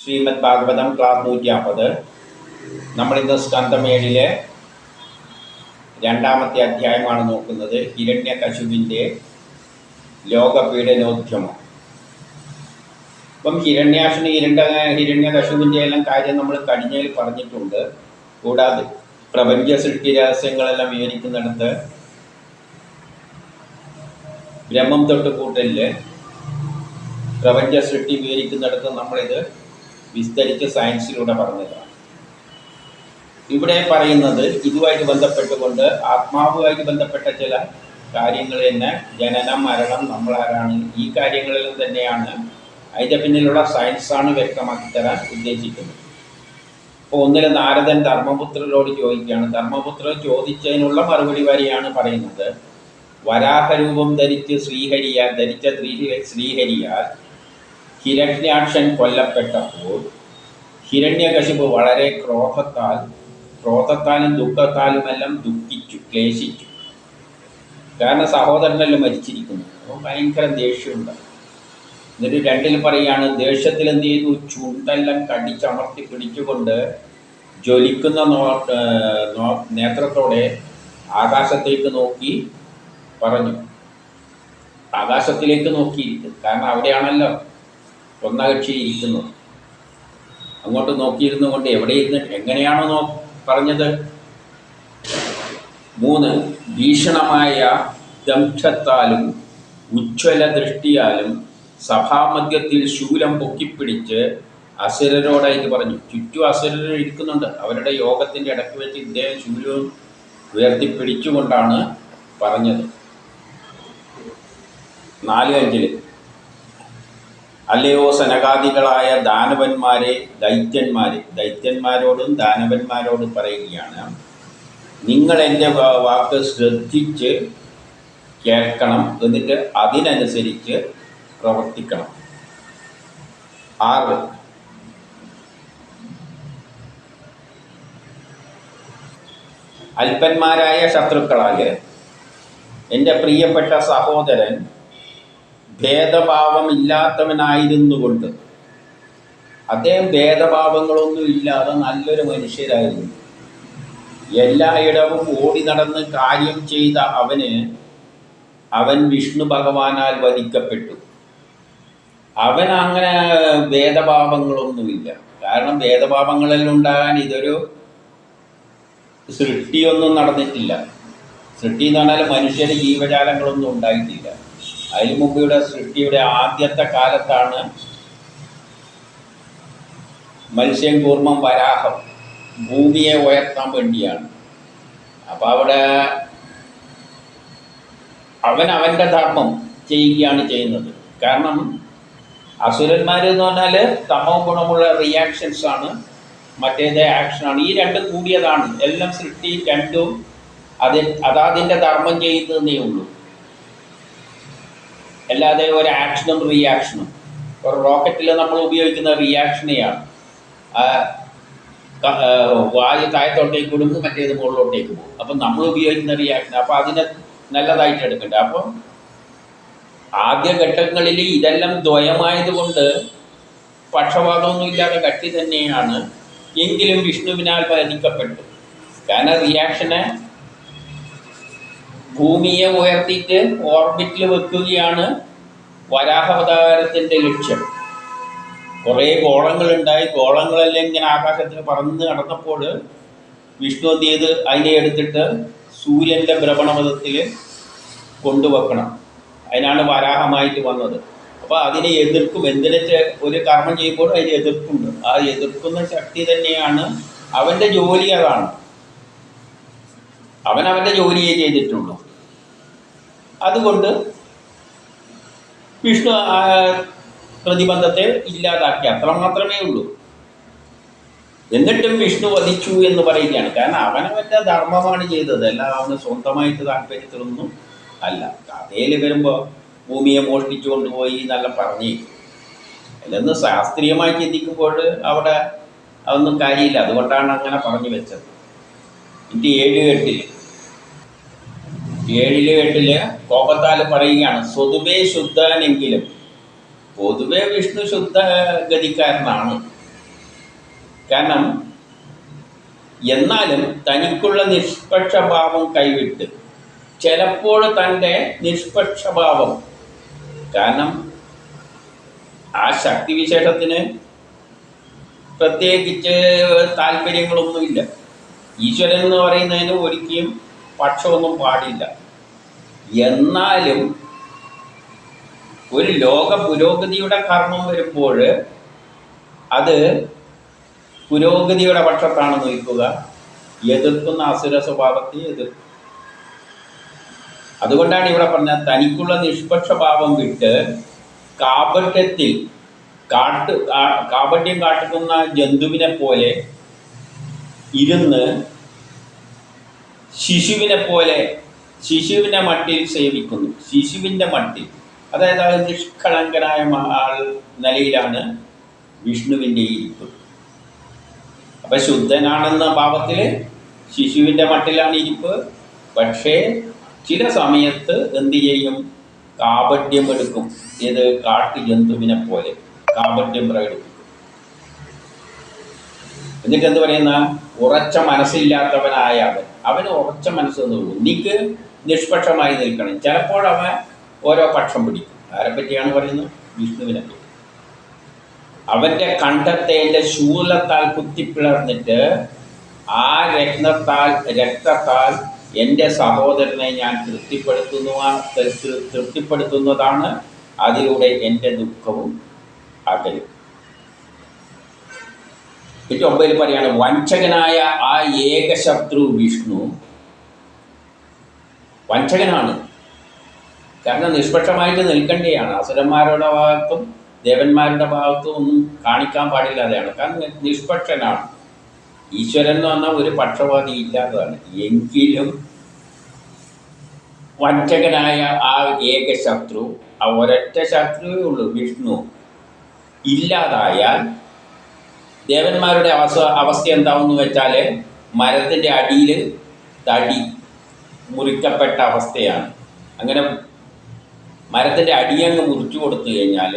Shrimad Bhagavatam class 150. നമ്മളിന്ന് സ്കന്ധം 7 രണ്ടാമത്തെ അധ്യായമാണ് നോക്കുന്നത്. ഹിരണ്യകശിപുവിൻ്റെ ലോകപീഡനോദ്യമം. ഇപ്പം ഹിരണ്യകശിപുവിൻ്റെ എല്ലാം കാര്യം നമ്മൾ കഴിഞ്ഞതിൽ പറഞ്ഞിട്ടുണ്ട്. കൂടാതെ പ്രപഞ്ച സൃഷ്ടി രഹസ്യങ്ങളെല്ലാം വിവരിക്കുന്നിടത്ത് ബ്രഹ്മം തൊട്ട് കൂട്ടലിൽ പ്രപഞ്ച സൃഷ്ടി വിവരിക്കുന്നിടത്ത് നമ്മളിത് വിസ്തരിച്ച് സയൻസിലൂടെ പറഞ്ഞതാണ്. ഇവിടെ പറയുന്നത് ഇതുമായിട്ട് ബന്ധപ്പെട്ടുകൊണ്ട് ആത്മാവുമായിട്ട് ബന്ധപ്പെട്ട ചില കാര്യങ്ങൾ തന്നെ, ജനനം, മരണം, നമ്മളാരാണ്, ഈ കാര്യങ്ങളിലും തന്നെയാണ്. അതിൻ്റെ പിന്നിലുള്ള സയൻസാണ് വ്യക്തമാക്കി തരാൻ ഉദ്ദേശിക്കുന്നത്. അപ്പോൾ ഒന്നിൽ നാരദൻ ധർമ്മപുത്രരോട് ചോദിക്കുകയാണ്. ധർമ്മപുത്രർ ചോദിച്ചതിനുള്ള മറുപടി വരെയാണ് പറയുന്നത്. വരാഹരൂപം ധരിച്ച ശ്രീഹരിയാൽ ഹിരണ്യാക്ഷൻ കൊല്ലപ്പെട്ടപ്പോൾ ഹിരണ്യകശിപു വളരെ ക്രോധത്താലും ദുഃഖത്താലുമെല്ലാം ദുഃഖിച്ചു, ക്ലേശിച്ചു. കാരണം സഹോദരനെല്ലാം മരിച്ചിരിക്കുന്നു. അപ്പോൾ ഭയങ്കര ദേഷ്യമുണ്ട്. എന്നിട്ട് 2 പറയുകയാണ്, ദേഷ്യത്തിൽ എന്ത് ചെയ്തു, ചുണ്ടെല്ലാം കടിച്ചമർത്തി പിടിച്ചുകൊണ്ട് ജ്വലിക്കുന്ന നേത്രത്തോടെ ആകാശത്തേക്ക് നോക്കി പറഞ്ഞു. ആകാശത്തിലേക്ക് നോക്കിയിരിക്കും. കാരണം അവിടെയാണല്ലോ ഒന്നകക്ഷി ഇരിക്കുന്നത്. അങ്ങോട്ട് നോക്കിയിരുന്നു കൊണ്ട് എവിടെ ഇരുന്ന് എങ്ങനെയാണോ പറഞ്ഞത്. 3 ഭീഷണമായ ദംക്ഷത്താലും ഉജ്ജ്വല ദൃഷ്ടിയാലും സഭാമധ്യത്തിൽ ശൂലം പൊക്കിപ്പിടിച്ച് അസുരരോടായിട്ട് പറഞ്ഞു. ചുറ്റും അസുരർ ഇരിക്കുന്നുണ്ട്. അവരുടെ യോഗത്തിൻ്റെ ഇടയ്ക്ക് വെച്ച് ഇദ്ദേഹം ശൂലവും ഉയർത്തിപ്പിടിച്ചുകൊണ്ടാണ് പറഞ്ഞത്. 4:5 അല്ലയോ സനകാദികളായ ദാനവന്മാരെ, ദൈത്യന്മാരോടും ദാനവന്മാരോടും പറയുകയാണ്, നിങ്ങൾ എൻ്റെ വാക്ക് ശ്രദ്ധിച്ച് കേൾക്കണം, എന്നിട്ട് അതിനനുസരിച്ച് പ്രവർത്തിക്കണം. 6 അല്പന്മാരായ ശത്രുക്കളാൽ എൻ്റെ പ്രിയപ്പെട്ട സഹോദരൻ ഭേദഭാവമില്ലാത്തവനായിരുന്നു കൊണ്ട്, അദ്ദേഹം ഭേദഭാവങ്ങളൊന്നും ഇല്ലാതെ നല്ലൊരു മനുഷ്യരായിരുന്നു. എല്ലായിടവും ഓടി നടന്ന് കാര്യം ചെയ്ത അവൻ വിഷ്ണു ഭഗവാനാൽ വധിക്കപ്പെട്ടു. അവൻ അങ്ങനെ ഭേദഭാവങ്ങളൊന്നുമില്ല. കാരണം ഭേദഭാവങ്ങളെല്ലാം ഉണ്ടാകാൻ ഇതൊരു സൃഷ്ടിയൊന്നും നടന്നിട്ടില്ല. സൃഷ്ടി എന്ന് പറഞ്ഞാൽ മനുഷ്യരുടെ ജീവജാലങ്ങളൊന്നും ഉണ്ടായിട്ടില്ല. അതിനു മുമ്പ് സൃഷ്ടിയുടെ ആദ്യത്തെ കാലത്താണ് മത്സ്യം, കൂർമ്മം, വരാഹം ഭൂമിയെ ഉയർത്താൻ വേണ്ടിയാണ്. അപ്പോൾ അവിടെ അവൻ്റെ ധർമ്മം ചെയ്യുകയാണ് ചെയ്യുന്നത്. കാരണം അസുരന്മാരെന്ന് പറഞ്ഞാൽ തമോ ഗുണമുള്ള റിയാക്ഷൻസാണ്, മറ്റേത് ആക്ഷനാണ്. ഈ 2 കൂടിയതാണ്. എല്ലാം സൃഷ്ടി 2ഉം അതാതിൻ്റെ ധർമ്മം ചെയ്യുന്നതേ ഉള്ളൂ. അല്ലാതെ ഒരു ആക്ഷനും റിയാക്ഷനും. ഒരു റോക്കറ്റിൽ നമ്മൾ ഉപയോഗിക്കുന്ന റിയാക്ഷനെയാണ്. വായു താഴത്തോട്ടേക്ക് വിടുമ്പോൾ മറ്റേത് മുകളിലോട്ടേക്ക് പോകും. അപ്പം നമ്മൾ ഉപയോഗിക്കുന്ന റിയാക്ഷൻ, അപ്പോൾ അതിനെ നല്ലതായിട്ട് എടുക്കട്ടെ. അപ്പം ആദ്യഘട്ടങ്ങളിൽ ഇതെല്ലാം ദ്വയമായതുകൊണ്ട് പക്ഷപാതമൊന്നും ഇല്ലാതെ കക്ഷി തന്നെയാണ്. എങ്കിലും വിഷ്ണുവിനാൽ വധിക്കപ്പെട്ടു. കാരണം റിയാക്ഷനെ ഭൂമിയെ ഉയർത്തിയിട്ട് ഓർബിറ്റിൽ വെക്കുകയാണ് വരാഹാവതാരത്തിൻ്റെ ലക്ഷ്യം. കുറേ ഗോളങ്ങളുണ്ടായി. ഗോളങ്ങളെല്ലാം ഇങ്ങനെ ആകാശത്തിൽ പറന്ന് നടന്നപ്പോൾ വിഷ്ണു എന്ത് ചെയ്ത് അതിനെ എടുത്തിട്ട് സൂര്യൻ്റെ ഭ്രമണപഥത്തിൽ കൊണ്ടുവെക്കണം. അതിനാണ് വരാഹമായിട്ട് വന്നത്. അപ്പോൾ അതിനെ എതിർക്കും. എന്തിനൊക്കെ ഒരു കർമ്മം ചെയ്യുമ്പോൾ അതിനെ എതിർക്കുന്നുണ്ട്. ആ എതിർക്കുന്ന ശക്തി തന്നെയാണ് അവൻ്റെ ജോലി. അതാണ് അവൻ്റെ ജോലിയെ ചെയ്തിട്ടുള്ളൂ. അതുകൊണ്ട് വിഷ്ണു പ്രതിബന്ധത്തെ ഇല്ലാതാക്കി, അത്ര മാത്രമേ ഉള്ളൂ. എന്നിട്ടും വിഷ്ണു വധിച്ചു എന്ന് പറയുകയാണ്. കാരണം അവനവൻ്റെ ധർമ്മമാണ് ചെയ്തത്, അല്ല അവന് സ്വന്തമായിട്ട് താല്പര്യത്തിലൊന്നും അല്ല. കഥയിൽ വരുമ്പോൾ ഭൂമിയെ മോഷ്ടിച്ചു കൊണ്ടുപോയി നല്ല പറഞ്ഞു. അതിലൊന്ന് ശാസ്ത്രീയമായി ചിന്തിക്കുമ്പോൾ അവിടെ അതൊന്നും കാര്യമില്ല. അതുകൊണ്ടാണ് അങ്ങനെ പറഞ്ഞു വെച്ചത്. എന്നിട്ട് 7-8 കോപത്താൽ പറയുകയാണ്, സ്വതുവേ ശുദ്ധനെങ്കിലും. പൊതുവെ വിഷ്ണു ശുദ്ധ ഗതിക്കാരനാണ്. കാരണം എന്നാലും തനിക്കുള്ള നിഷ്പക്ഷഭാവം കൈവിട്ട് ചിലപ്പോൾ തൻ്റെ നിഷ്പക്ഷഭാവം, കാരണം ആ ശക്തിവിശേഷത്തിന് പ്രത്യേകിച്ച് താല്പര്യങ്ങളൊന്നുമില്ല. ഈശ്വരൻ എന്ന് പറയുന്നതിന് ഒരിക്കലും പക്ഷമൊന്നും പാടില്ല. എന്നാലും ഒരു ലോക പുരോഗതിയുടെ കർമ്മം വരുമ്പോൾ അത് പുരോഗതിയുടെ പക്ഷത്താണ് നിൽക്കുക, എതിർക്കുന്ന അസുര സ്വഭാവത്തെ എതിർക്കും. അതുകൊണ്ടാണ് ഇവിടെ പറഞ്ഞ തനിക്കുള്ള നിഷ്പക്ഷഭാവം വിട്ട് കാപട്യത്തിൽ കാപട്യം കാട്ടുന്ന ജന്തുവിനെ പോലെ ഇരുന്ന് ശിശുവിനെ മട്ടിൽ സേവിക്കുന്നു. ശിശുവിൻ്റെ മട്ടിൽ, അതായത് അത് നിഷ്കളങ്കനായ നിലയിലാണ് വിഷ്ണുവിൻ്റെ ഇരിപ്പ്. അപ്പം ശുദ്ധനാണെന്ന ഭാവത്തിൽ ശിശുവിൻ്റെ മട്ടിലാണ് ഇരിപ്പ്. പക്ഷേ ചില സമയത്ത് എന്ത് ചെയ്യും? കാപട്യം എടുക്കും. ഏത്? കാട്ടു ജന്തുവിനെ പോലെ കാപട്യം പ്രകടിപ്പിക്കും. എന്നിട്ട് എന്ത് പറയുന്ന? ഉറച്ച മനസ്സില്ലാത്തവനായ അവന് ഉറച്ച മനസ്സെന്ന് ഒന്നിക്ക് നിഷ്പക്ഷമായി നിൽക്കണം. ചിലപ്പോൾ അവൻ ഓരോ പക്ഷം പിടിക്കും. ആരെ പറ്റിയാണ് പറയുന്നത്? വിഷ്ണുവിനെ പറ്റി. അവൻ്റെ കണ്ഠത്തെ എൻ്റെ ശൂലത്താൽ കുത്തിപ്പിളർന്നിട്ട് ആ രക്തത്താൽ എൻ്റെ സഹോദരനെ ഞാൻ തൃപ്തിപ്പെടുത്തുന്നതാണ്. അതിലൂടെ എൻ്റെ ദുഃഖവും അകലും. 9 പറയാണ്, വഞ്ചകനായ ആ ഏകശത്രു വിഷ്ണു വഞ്ചകനാണ്. കാരണം നിഷ്പക്ഷമായിട്ട് നിൽക്കേണ്ടതാണ്. അസുരന്മാരുടെ ഭാഗത്തും ദേവന്മാരുടെ ഭാഗത്തും ഒന്നും കാണിക്കാൻ പാടില്ലാതെയാണ്. കാരണം നിഷ്പക്ഷനാണ്. ഈശ്വരൻ എന്ന് പറഞ്ഞാൽ ഒരു പക്ഷപാതി ഇല്ലാത്തതാണ്. എങ്കിലും വഞ്ചകനായ ആ ഏകശത്രു, ആ ഒരൊറ്റ ശത്രുവേ ഉള്ളൂ വിഷ്ണു, ഇല്ലാതായാൽ ദേവന്മാരുടെ അവസ്ഥ എന്താവെന്ന് വെച്ചാൽ മരത്തിൻ്റെ അടിയിൽ തടി മുറിക്കപ്പെട്ട അവസ്ഥയാണ്. അങ്ങനെ മരത്തിൻ്റെ അടിയങ്ങ് മുറിച്ചു കൊടുത്തു കഴിഞ്ഞാൽ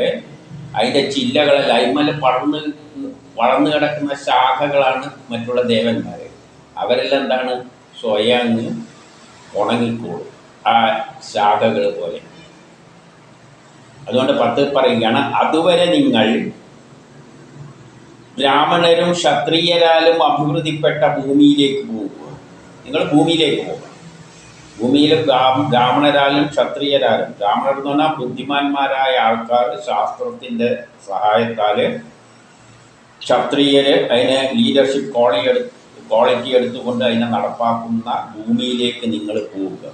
അതിൻ്റെ ചില്ലകളെല്ലാം അതിന്മേൽ വളർന്നു കിടക്കുന്ന ശാഖകളാണ് മറ്റുള്ള ദേവന്മാർ. അവരെല്ലാം എന്താണ്? സ്വയം അങ്ങ് ഉണങ്ങിക്കോളും ആ ശാഖകൾ പോലെ. അതുകൊണ്ട് 10 പറയുകയാണ്, അതുവരെ നിങ്ങൾ ബ്രാഹ്മണരും ക്ഷത്രിയരാലും അഭിവൃദ്ധിപ്പെട്ട ഭൂമിയിലേക്ക് പോകുക. നിങ്ങൾ ഭൂമിയിലേക്ക് പോകുക. ഭൂമിയിൽ ബ്രാഹ്മണരാലും ക്ഷത്രിയരാലും, ബ്രാഹ്മണർ എന്ന് പറഞ്ഞാൽ ബുദ്ധിമാന്മാരായ ആൾക്കാർ ശാസ്ത്രത്തിൻ്റെ സഹായത്താൽ, ക്ഷത്രിയർ അതിനെ ലീഡർഷിപ്പ് ക്വാളിറ്റി എടുത്തുകൊണ്ട് അതിനെ നടപ്പാക്കുന്ന ഭൂമിയിലേക്ക് നിങ്ങൾ പോവുക.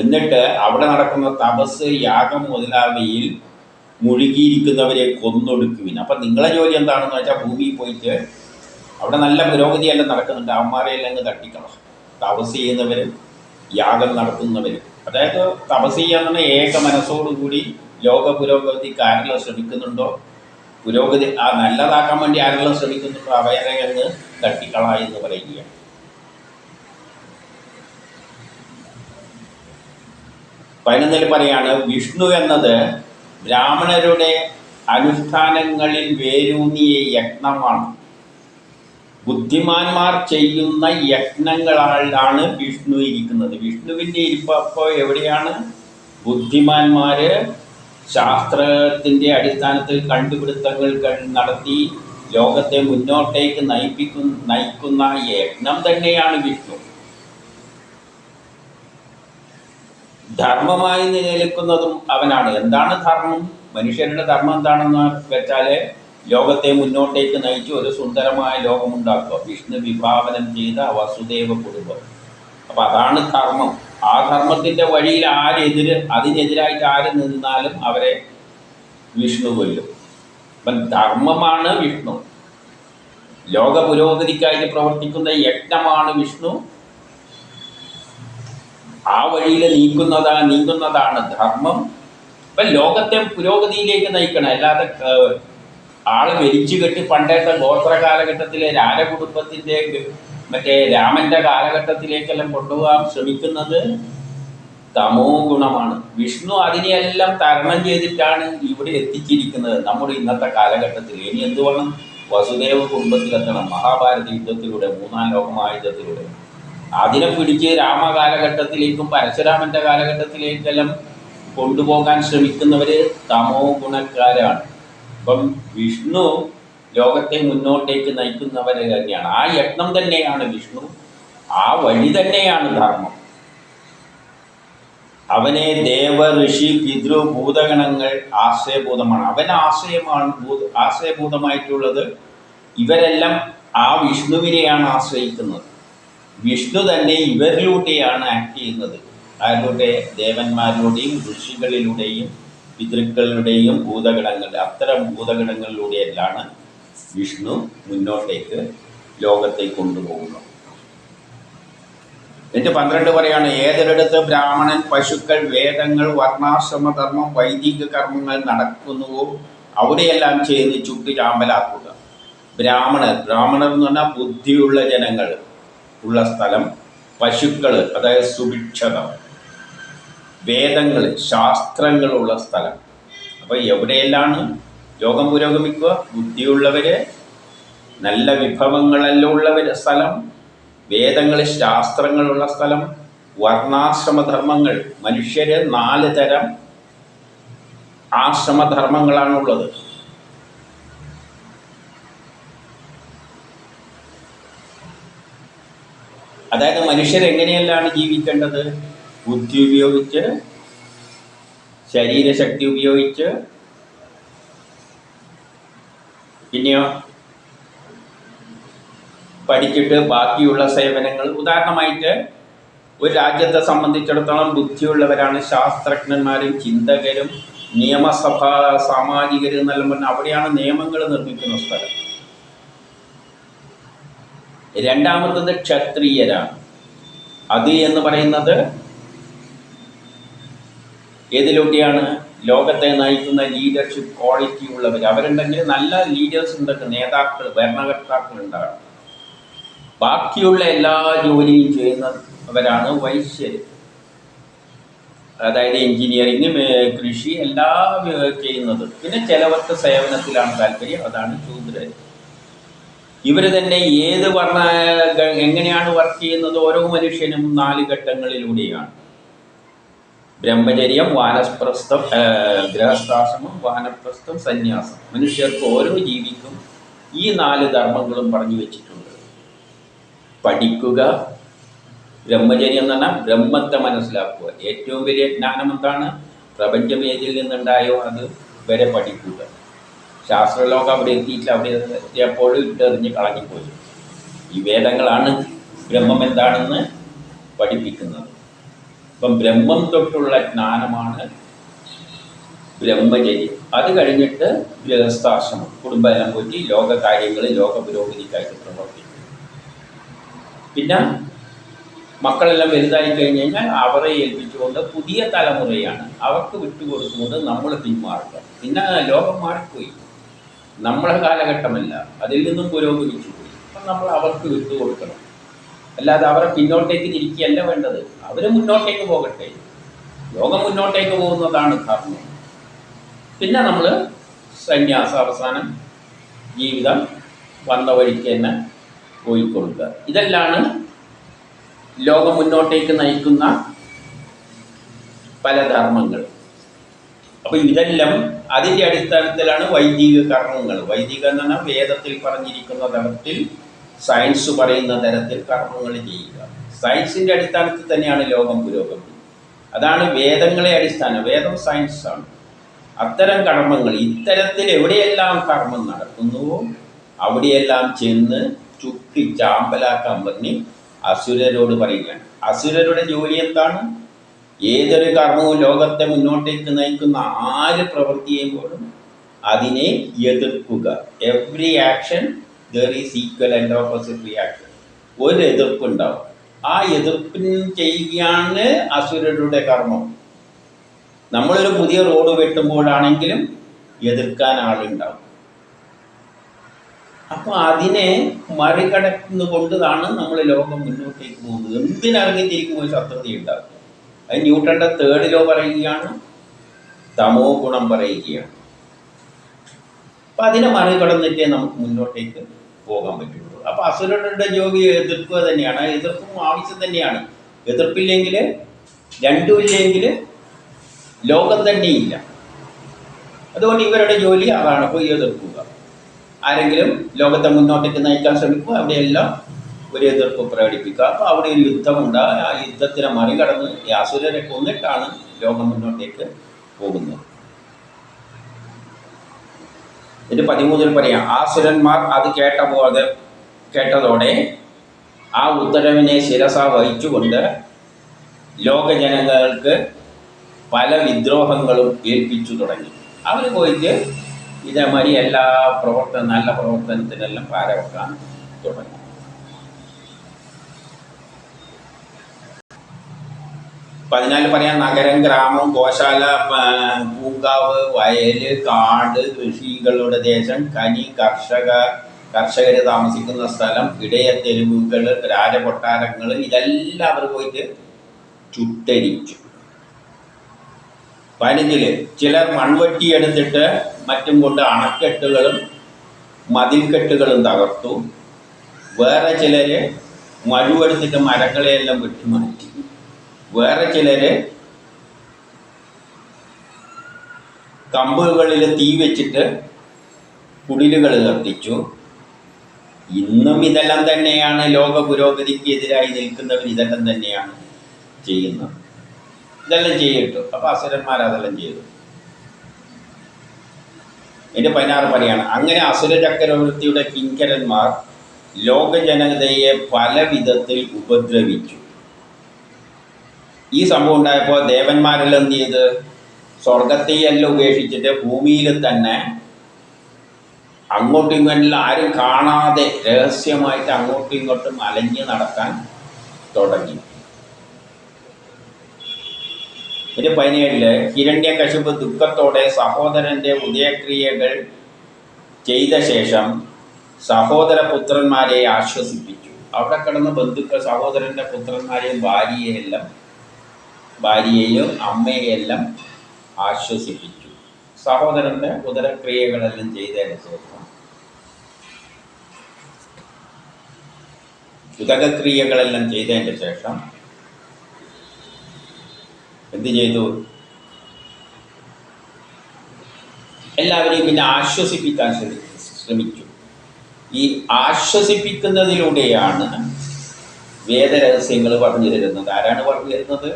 എന്നിട്ട് അവിടെ നടക്കുന്ന തപസ്, യാഗം മുതലായവയിൽ മുഴുകിയിരിക്കുന്നവരെ കൊന്നൊടുക്കുവിൻ. അപ്പം നിങ്ങളെ ജോലി എന്താണെന്ന് വെച്ചാൽ ഭൂമിയിൽ പോയിട്ട് അവിടെ നല്ല പുരോഗതിയെല്ലാം നടക്കുന്നുണ്ട്, അവന്മാരെല്ലാം അങ്ങ് തട്ടിക്കണം. തപസ് ചെയ്യുന്നവരും യാഗം നടത്തുന്നവരും, അതായത് തപസ് ചെയ്യാന്ന് പറഞ്ഞാൽ ഏക മനസ്സോടുകൂടി ലോക പുരോഗതിക്ക് ആരെല്ലാം ശ്രമിക്കുന്നുണ്ടോ, പുരോഗതി ആ നല്ലതാക്കാൻ വേണ്ടി ആരെല്ലാം ശ്രമിക്കുന്നുണ്ടോ അവരെ അങ്ങ് തട്ടിക്കള എന്ന് പറയുകയാണ്. 11 പറയാണ്, വിഷ്ണു എന്നത് ബ്രാഹ്മണരുടെ അനുഷ്ഠാനങ്ങളിൽ വേരൂന്നിയ യജ്ഞമാണ്. ബുദ്ധിമാന്മാർ ചെയ്യുന്ന യജ്ഞങ്ങളാണ് വിഷ്ണു ഇരിക്കുന്നത്. വിഷ്ണുവിൻ്റെ ഇരിപ്പപ്പോൾ എവിടെയാണ്? ബുദ്ധിമാന്മാർ ശാസ്ത്രത്തിൻ്റെ അടിസ്ഥാനത്തിൽ കണ്ടുപിടുത്തങ്ങൾ നടത്തി ലോകത്തെ മുന്നോട്ടേക്ക് നയിക്കുന്ന യജ്ഞം തന്നെയാണ് വിഷ്ണു. ധർമ്മമായി നിലനിൽക്കുന്നതും അവനാണ്. എന്താണ് ധർമ്മം? മനുഷ്യരുടെ ധർമ്മം എന്താണെന്ന് വെച്ചാൽ ലോകത്തെ മുന്നോട്ടേക്ക് നയിച്ച് ഒരു സുന്ദരമായ ലോകമുണ്ടാക്കുക. വിഷ്ണു വിഭാവനം ചെയ്ത വസുദേവ കുടുംബം. അപ്പം അതാണ് ധർമ്മം. ആ ധർമ്മത്തിൻ്റെ വഴിയിൽ അതിനെതിരായിട്ട് ആര് നിന്നാലും അവരെ വിഷ്ണു കൊല്ലും. അപ്പം ധർമ്മമാണ് വിഷ്ണു. ലോക പുരോഗതിക്കായിട്ട് പ്രവർത്തിക്കുന്ന യജ്ഞമാണ് വിഷ്ണു. ആ വഴിയിൽ നീങ്ങുന്നതാണ് ധർമ്മം. ഇപ്പം ലോകത്തെ പുരോഗതിയിലേക്ക് നയിക്കണം. അല്ലാതെ ആള് വലിച്ചു കെട്ടി പണ്ടത്തെ ഗോത്ര കാലഘട്ടത്തിലെ രാജകുടുംബത്തിൻ്റെ രാമൻ്റെ കാലഘട്ടത്തിലേക്കെല്ലാം കൊണ്ടുപോകാൻ ശ്രമിക്കുന്നത് തമോ ഗുണമാണ്. വിഷ്ണു അതിനെയെല്ലാം തരണം ചെയ്തിട്ടാണ് ഇവിടെ എത്തിച്ചിരിക്കുന്നത് നമ്മുടെ ഇന്നത്തെ കാലഘട്ടത്തിൽ. ഇനി എന്ത് വേണം? വസുദേവ കുടുംബത്തിലെത്തണം. മഹാഭാരത യുദ്ധത്തിലൂടെ, മൂന്നാം ലോകമഹായുദ്ധത്തിലൂടെ അതിനെ പിടിച്ച് രാമകാലഘട്ടത്തിലേക്കും പരശുരാമൻ്റെ കാലഘട്ടത്തിലേക്കെല്ലാം കൊണ്ടുപോകാൻ ശ്രമിക്കുന്നവർ തമോ ഗുണക്കാരാണ്. അപ്പം വിഷ്ണു ലോകത്തെ മുന്നോട്ടേക്ക് നയിക്കുന്നവർ തന്നെയാണ്. ആ യത്നം തന്നെയാണ് വിഷ്ണു, ആ വഴി തന്നെയാണ് ധർമ്മം. അവനെ ദേവ, ഋഷി, പിതൃ, ഭൂതഗണങ്ങൾ ആശ്രയഭൂതമാണ്. അവൻ ആശ്രയഭൂതമായിട്ടുള്ളത്. ഇവരെല്ലാം ആ വിഷ്ണുവിനെയാണ് ആശ്രയിക്കുന്നത്. വിഷ്ണു തന്നെ ഇവരിലൂടെയാണ് ആക്ട് ചെയ്യുന്നത്. അതിലൂടെ ദേവന്മാരിലൂടെയും ഋഷികളിലൂടെയും പിതൃക്കളിലൂടെയും അത്തരം ഭൂതഗണങ്ങളിലൂടെയെല്ലാം വിഷ്ണു മുന്നോട്ടേക്ക് ലോകത്തെ കൊണ്ടുപോകുന്നു. എന്നിട്ട് 12 പറയാണ്, ഏതൊരിടത്ത് ബ്രാഹ്മണൻ, പശുക്കൾ, വേദങ്ങൾ, വർണ്ണാശ്രമധർമ്മം, വൈദിക കർമ്മങ്ങൾ നടക്കുന്നുവോ അവിടെയെല്ലാം ചെയ്ത് ചുട്ടു ചാമ്പലാക്കുക. ബ്രാഹ്മണർ എന്ന് പറഞ്ഞാൽ ബുദ്ധിയുള്ള ജനങ്ങൾ ഉള്ള സ്ഥലം, പശുക്കൾ അതായത് സുഭിക്ഷത, വേദങ്ങൾ ശാസ്ത്രങ്ങളുള്ള സ്ഥലം. അപ്പോൾ എവിടെയെല്ലാം ലോകം പുരോഗമിക്കുക? ബുദ്ധിയുള്ളവർ, നല്ല വിഭവങ്ങളെല്ലാം ഉള്ളവർ സ്ഥലം, വേദങ്ങൾ ശാസ്ത്രങ്ങളുള്ള സ്ഥലം, വർണ്ണാശ്രമധർമ്മങ്ങൾ. മനുഷ്യര് 4 തരം ആശ്രമധർമ്മങ്ങളാണുള്ളത്. അതായത് മനുഷ്യരെങ്ങനെയെല്ലാം ജീവിക്കേണ്ടത്? ബുദ്ധി ഉപയോഗിച്ച്, ശരീരശക്തി ഉപയോഗിച്ച്, പിന്നെയോ പഠിച്ചിട്ട് ബാക്കിയുള്ള സേവനങ്ങൾ. ഉദാഹരണമായിട്ട് ഒരു രാജ്യത്തെ സംബന്ധിച്ചിടത്തോളം ബുദ്ധിയുള്ളവരാണ് ശാസ്ത്രജ്ഞന്മാരും ചിന്തകരും നിയമസഭാ സാമാജികരും എന്നെല്ലാം പറഞ്ഞാൽ അവിടെയാണ് നിയമങ്ങൾ നിർമ്മിക്കുന്ന സ്ഥലം. രണ്ടാമത്തത് ക്ഷത്രിയരാണ്. അത് എന്ന് പറയുന്നത് ഏതിലൂടെയാണ്? ലോകത്തെ നയിക്കുന്ന ലീഡർഷിപ്പ് ക്വാളിറ്റി ഉള്ളവർ. അവരുണ്ടെങ്കിൽ നല്ല ലീഡേഴ്സ് ഉണ്ടെങ്കിൽ നേതാക്കൾ, ഭരണകർത്താക്കൾ ഉണ്ടാകും. ബാക്കിയുള്ള എല്ലാ ജോലിയും ചെയ്യുന്നവരാണ് വൈശ്യർ. അതായത് എൻജിനീയറിങ്, കൃഷി എല്ലാം ചെയ്യുന്നത്. പിന്നെ ചിലവർക്ക് സേവനത്തിലാണ് താല്പര്യം, അതാണ് ശൂദ്രർ. ഇവർ തന്നെ എങ്ങനെയാണ് വർക്ക് ചെയ്യുന്നത്? ഓരോ മനുഷ്യനും 4 ഘട്ടങ്ങളിലൂടെയാണ്. ബ്രഹ്മചര്യം, വാനപ്രസ്ഥം, ഗൃഹസ്ഥാശ്രമം, വാനപ്രസ്ഥം, സന്യാസം. മനുഷ്യർക്ക് ഓരോ ജീവിക്കും ഈ 4 ധർമ്മങ്ങളും പറഞ്ഞു വെച്ചിട്ടുണ്ട്. പഠിക്കുക, ബ്രഹ്മചര്യം എന്ന് പറഞ്ഞാൽ ബ്രഹ്മത്തെ മനസ്സിലാക്കുക. ഏറ്റവും വലിയ ജ്ഞാനം എന്താണ്? പ്രപഞ്ചം ഏതിൽ നിന്നുണ്ടായോ അത് വരെ പഠിക്കുക. ശാസ്ത്രലോകം അവിടെ എത്തിയിട്ടില്ല, അവിടെ എത്തിയപ്പോഴും ഇട്ടെറിഞ്ഞ് കളഞ്ഞുപോയി. ഈ വേദങ്ങളാണ് ബ്രഹ്മം എന്താണെന്ന് പഠിപ്പിക്കുന്നത്. അപ്പം ബ്രഹ്മം തൊട്ടുള്ള ജ്ഞാനമാണ് ബ്രഹ്മചര്യം. അത് കഴിഞ്ഞിട്ട് ഗൃഹസ്ഥാശ്രമം, കുടുംബമെല്ലാം പോറ്റി ലോക കാര്യങ്ങൾ, ലോക പുരോഗതിക്കായിട്ട് പ്രവർത്തിക്കും. പിന്നെ മക്കളെല്ലാം വലുതായി കഴിഞ്ഞ് കഴിഞ്ഞാൽ അവരെ ഏൽപ്പിച്ചുകൊണ്ട് പുതിയ തലമുറയാണ് അവർക്ക് വിട്ടുകൊടുത്തുകൊണ്ട് നമ്മൾ പിന്മാറുക. പിന്നെ ലോകം മാറിപ്പോയി, നമ്മളെ കാലഘട്ടമല്ല, അതിൽ നിന്നും പുരോഗമിച്ചു പോയി. അപ്പം നമ്മൾ അവർക്ക് വിട്ടുകൊടുക്കണം. അല്ലാതെ അവരെ പിന്നോട്ടേക്ക് തിരിക്കുകയല്ല വേണ്ടത്. അവർ മുന്നോട്ടേക്ക് പോകട്ടെ, ലോകം മുന്നോട്ടേക്ക് പോകുന്നതാണ് ധർമ്മം. പിന്നെ നമ്മൾ സന്യാസ, അവസാനം ജീവിതം വന്ന വഴിക്ക് തന്നെ പോയിക്കൊടുക്കുക. ഇതെല്ലാണ് ലോകം മുന്നോട്ടേക്ക് നയിക്കുന്ന പല ധർമ്മങ്ങൾ. അപ്പോൾ ഇതെല്ലാം അതിൻ്റെ അടിസ്ഥാനത്തിലാണ് വൈദിക കർമ്മങ്ങൾ. വൈദിക എന്ന് പറഞ്ഞാൽ വേദത്തിൽ പറഞ്ഞിരിക്കുന്ന തരത്തിൽ, സയൻസ് പറയുന്ന തരത്തിൽ കർമ്മങ്ങൾ ചെയ്യുക. സയൻസിൻ്റെ അടിസ്ഥാനത്തിൽ തന്നെയാണ് ലോകം പുരോഗമനം. അതാണ് വേദങ്ങളെ അടിസ്ഥാനം. വേദം സയൻസാണ്. അത്തരം കർമ്മങ്ങൾ ഇത്തരത്തിൽ എവിടെയെല്ലാം കർമ്മം നടക്കുന്നുവോ അവിടെയെല്ലാം ചെന്ന് ചുട്ടി ചാമ്പലാക്കാൻ പറഞ്ഞ് അസുരരോട് പറയുകയാണ്. അസുരരുടെ ജോലി എന്താണ്? ഏതൊരു കർമ്മവും ലോകത്തെ മുന്നോട്ടേക്ക് നയിക്കുന്ന ആര് പ്രവൃത്തി ചെയ്യുമ്പോഴും അതിനെ എതിർക്കുക. Every action there is equal and opposite reaction. ഒരു എതിർപ്പുണ്ടാവും. ആ എതിർപ്പിന് ചെയ്യുകയാണ് അസുരരുടെ കർമ്മം. നമ്മളൊരു പുതിയ റോഡ് വെട്ടുമ്പോഴാണെങ്കിലും എതിർക്കാൻ ആളുണ്ടാവും. അപ്പോൾ അതിനെ മറികടന്നുകൊണ്ടാണ് നമ്മൾ ലോകം മുന്നോട്ടേക്ക് പോകുന്നത്. എന്തിനിറങ്ങിത്തിരിക്കുമ്പോൾ ശത്രുതയുണ്ടാകും. അത് ന്യൂട്ടൻ്റെ 3rd ലോ പറയുകയാണ്, തമോ ഗുണം പറയുകയാണ്. അപ്പം അതിനെ മറികടന്നിട്ടേ നമുക്ക് മുന്നോട്ടേക്ക് പോകാൻ പറ്റുള്ളൂ. അപ്പോൾ അസുരരുടെ ജോലി എതിർക്കുക തന്നെയാണ്. എതിർപ്പും ആവശ്യം തന്നെയാണ്. എതിർപ്പില്ലെങ്കിൽ, രണ്ടുമില്ലെങ്കിൽ ലോകം തന്നെയില്ല. അതുകൊണ്ട് ഇവരുടെ ജോലി അതാണ്, പോയി എതിർക്കുക. ആരെങ്കിലും ലോകത്തെ മുന്നോട്ടേക്ക് നയിക്കാൻ ശ്രമിക്കുക, അവിടെയെല്ലാം ഒരു എതിർപ്പ് പ്രകടിപ്പിക്കുക. അപ്പോൾ അവിടെ ഒരു യുദ്ധമുണ്ടാകും. ആ യുദ്ധത്തിനെ മറികടന്ന് ഈ അസുരരെ കൊന്നിട്ടാണ് ലോകം മുന്നോട്ടേക്ക് പോകുന്നത്. ഇത് 13 പറയാം. ആസുരന്മാർ അത് കേട്ടതോടെ ആ ഉത്തരവിനെ ശിരസ വഹിച്ചുകൊണ്ട് ലോകജനങ്ങൾക്ക് പല വിദ്രോഹങ്ങളും ഏൽപ്പിച്ചു തുടങ്ങി. അവർ പോയിട്ട് ഇതേമാതിരി എല്ലാ നല്ല പ്രവർത്തനത്തിനെല്ലാം പാരവെക്കാൻ തുടങ്ങി. പറയാം. നഗരം, ഗ്രാമം, ഗോശാല, പൂങ്കാവ്, വയൽ, കാട്, കൃഷികളുടെ ദേശം, കനി, കർഷകർ താമസിക്കുന്ന സ്ഥലം, ഇടയ തെരുവുകൾ, രാജകൊട്ടാരങ്ങൾ, ഇതെല്ലാം അവർ പോയിട്ട് ചുട്ടരിച്ചു. 15 ചിലർ മൺവെട്ടിയെടുത്തിട്ട് മറ്റും കൊണ്ട് അണക്കെട്ടുകളും മതിൽക്കെട്ടുകളും തകർത്തു. വേറെ ചിലർ മഴുവെടുത്തിട്ട് മരങ്ങളെയെല്ലാം വെട്ടിമാറ്റി. വേറെ ചിലർ കമ്പുകളിൽ തീ വെച്ചിട്ട് കുടിലുകൾ കത്തിച്ചു. ഇന്നും ഇതെല്ലാം തന്നെയാണ് ലോക പുരോഗതിക്ക് എതിരായി നിൽക്കുന്നവർ ഇതെല്ലാം തന്നെയാണ് ചെയ്യുന്നത്. ഇതെല്ലാം ചെയ്യട്ടു. അപ്പോൾ അസുരന്മാർ അതെല്ലാം ചെയ്തു. എൻ്റെ 16 പറയാണ്. അങ്ങനെ അസുര ചക്രവർത്തിയുടെ കിങ്കരന്മാർ ലോക ജനതയെ പല വിധത്തിൽ ഉപദ്രവിച്ചു. ഈ സംഭവം ഉണ്ടായപ്പോൾ ദേവന്മാരെല്ലാം എന്ത് ചെയ്ത്, സ്വർഗത്തെയെല്ലാം ഉപേക്ഷിച്ചിട്ട് ഭൂമിയിൽ തന്നെ അങ്ങോട്ടും ഇങ്ങോട്ടും ആരും കാണാതെ രഹസ്യമായിട്ട് അങ്ങോട്ടും ഇങ്ങോട്ടും അലഞ്ഞു നടക്കാൻ തുടങ്ങി. 17 ഹിരണ്യകശിപു ദുഃഖത്തോടെ സഹോദരൻ്റെ ഉദയക്രിയകൾ ചെയ്ത ശേഷം സഹോദരപുത്രന്മാരെ ആശ്വസിപ്പിച്ചു. അവിടെ കിടന്ന ബന്ധുക്കൾ സഹോദരൻ്റെ പുത്രന്മാരെയും ഭാര്യയെയും അമ്മയെല്ലാം ആശ്വസിപ്പിച്ചു. സഹോദരൻ്റെ ഉദരക്രിയകളെല്ലാം ചെയ്തതിന് ശേഷം, ഉദകക്രിയകളെല്ലാം ചെയ്തതിന് ശേഷം എന്ത് ചെയ്തു? എല്ലാവരെയും പിന്നെ ആശ്വസിപ്പിക്കാൻ ശ്രമിച്ചു. ഈ ആശ്വസിപ്പിക്കുന്നതിലൂടെയാണ് വേദരഹസ്യങ്ങൾ പറഞ്ഞു തരുന്നത്. ആരാണ് പറഞ്ഞു തരുന്നത്?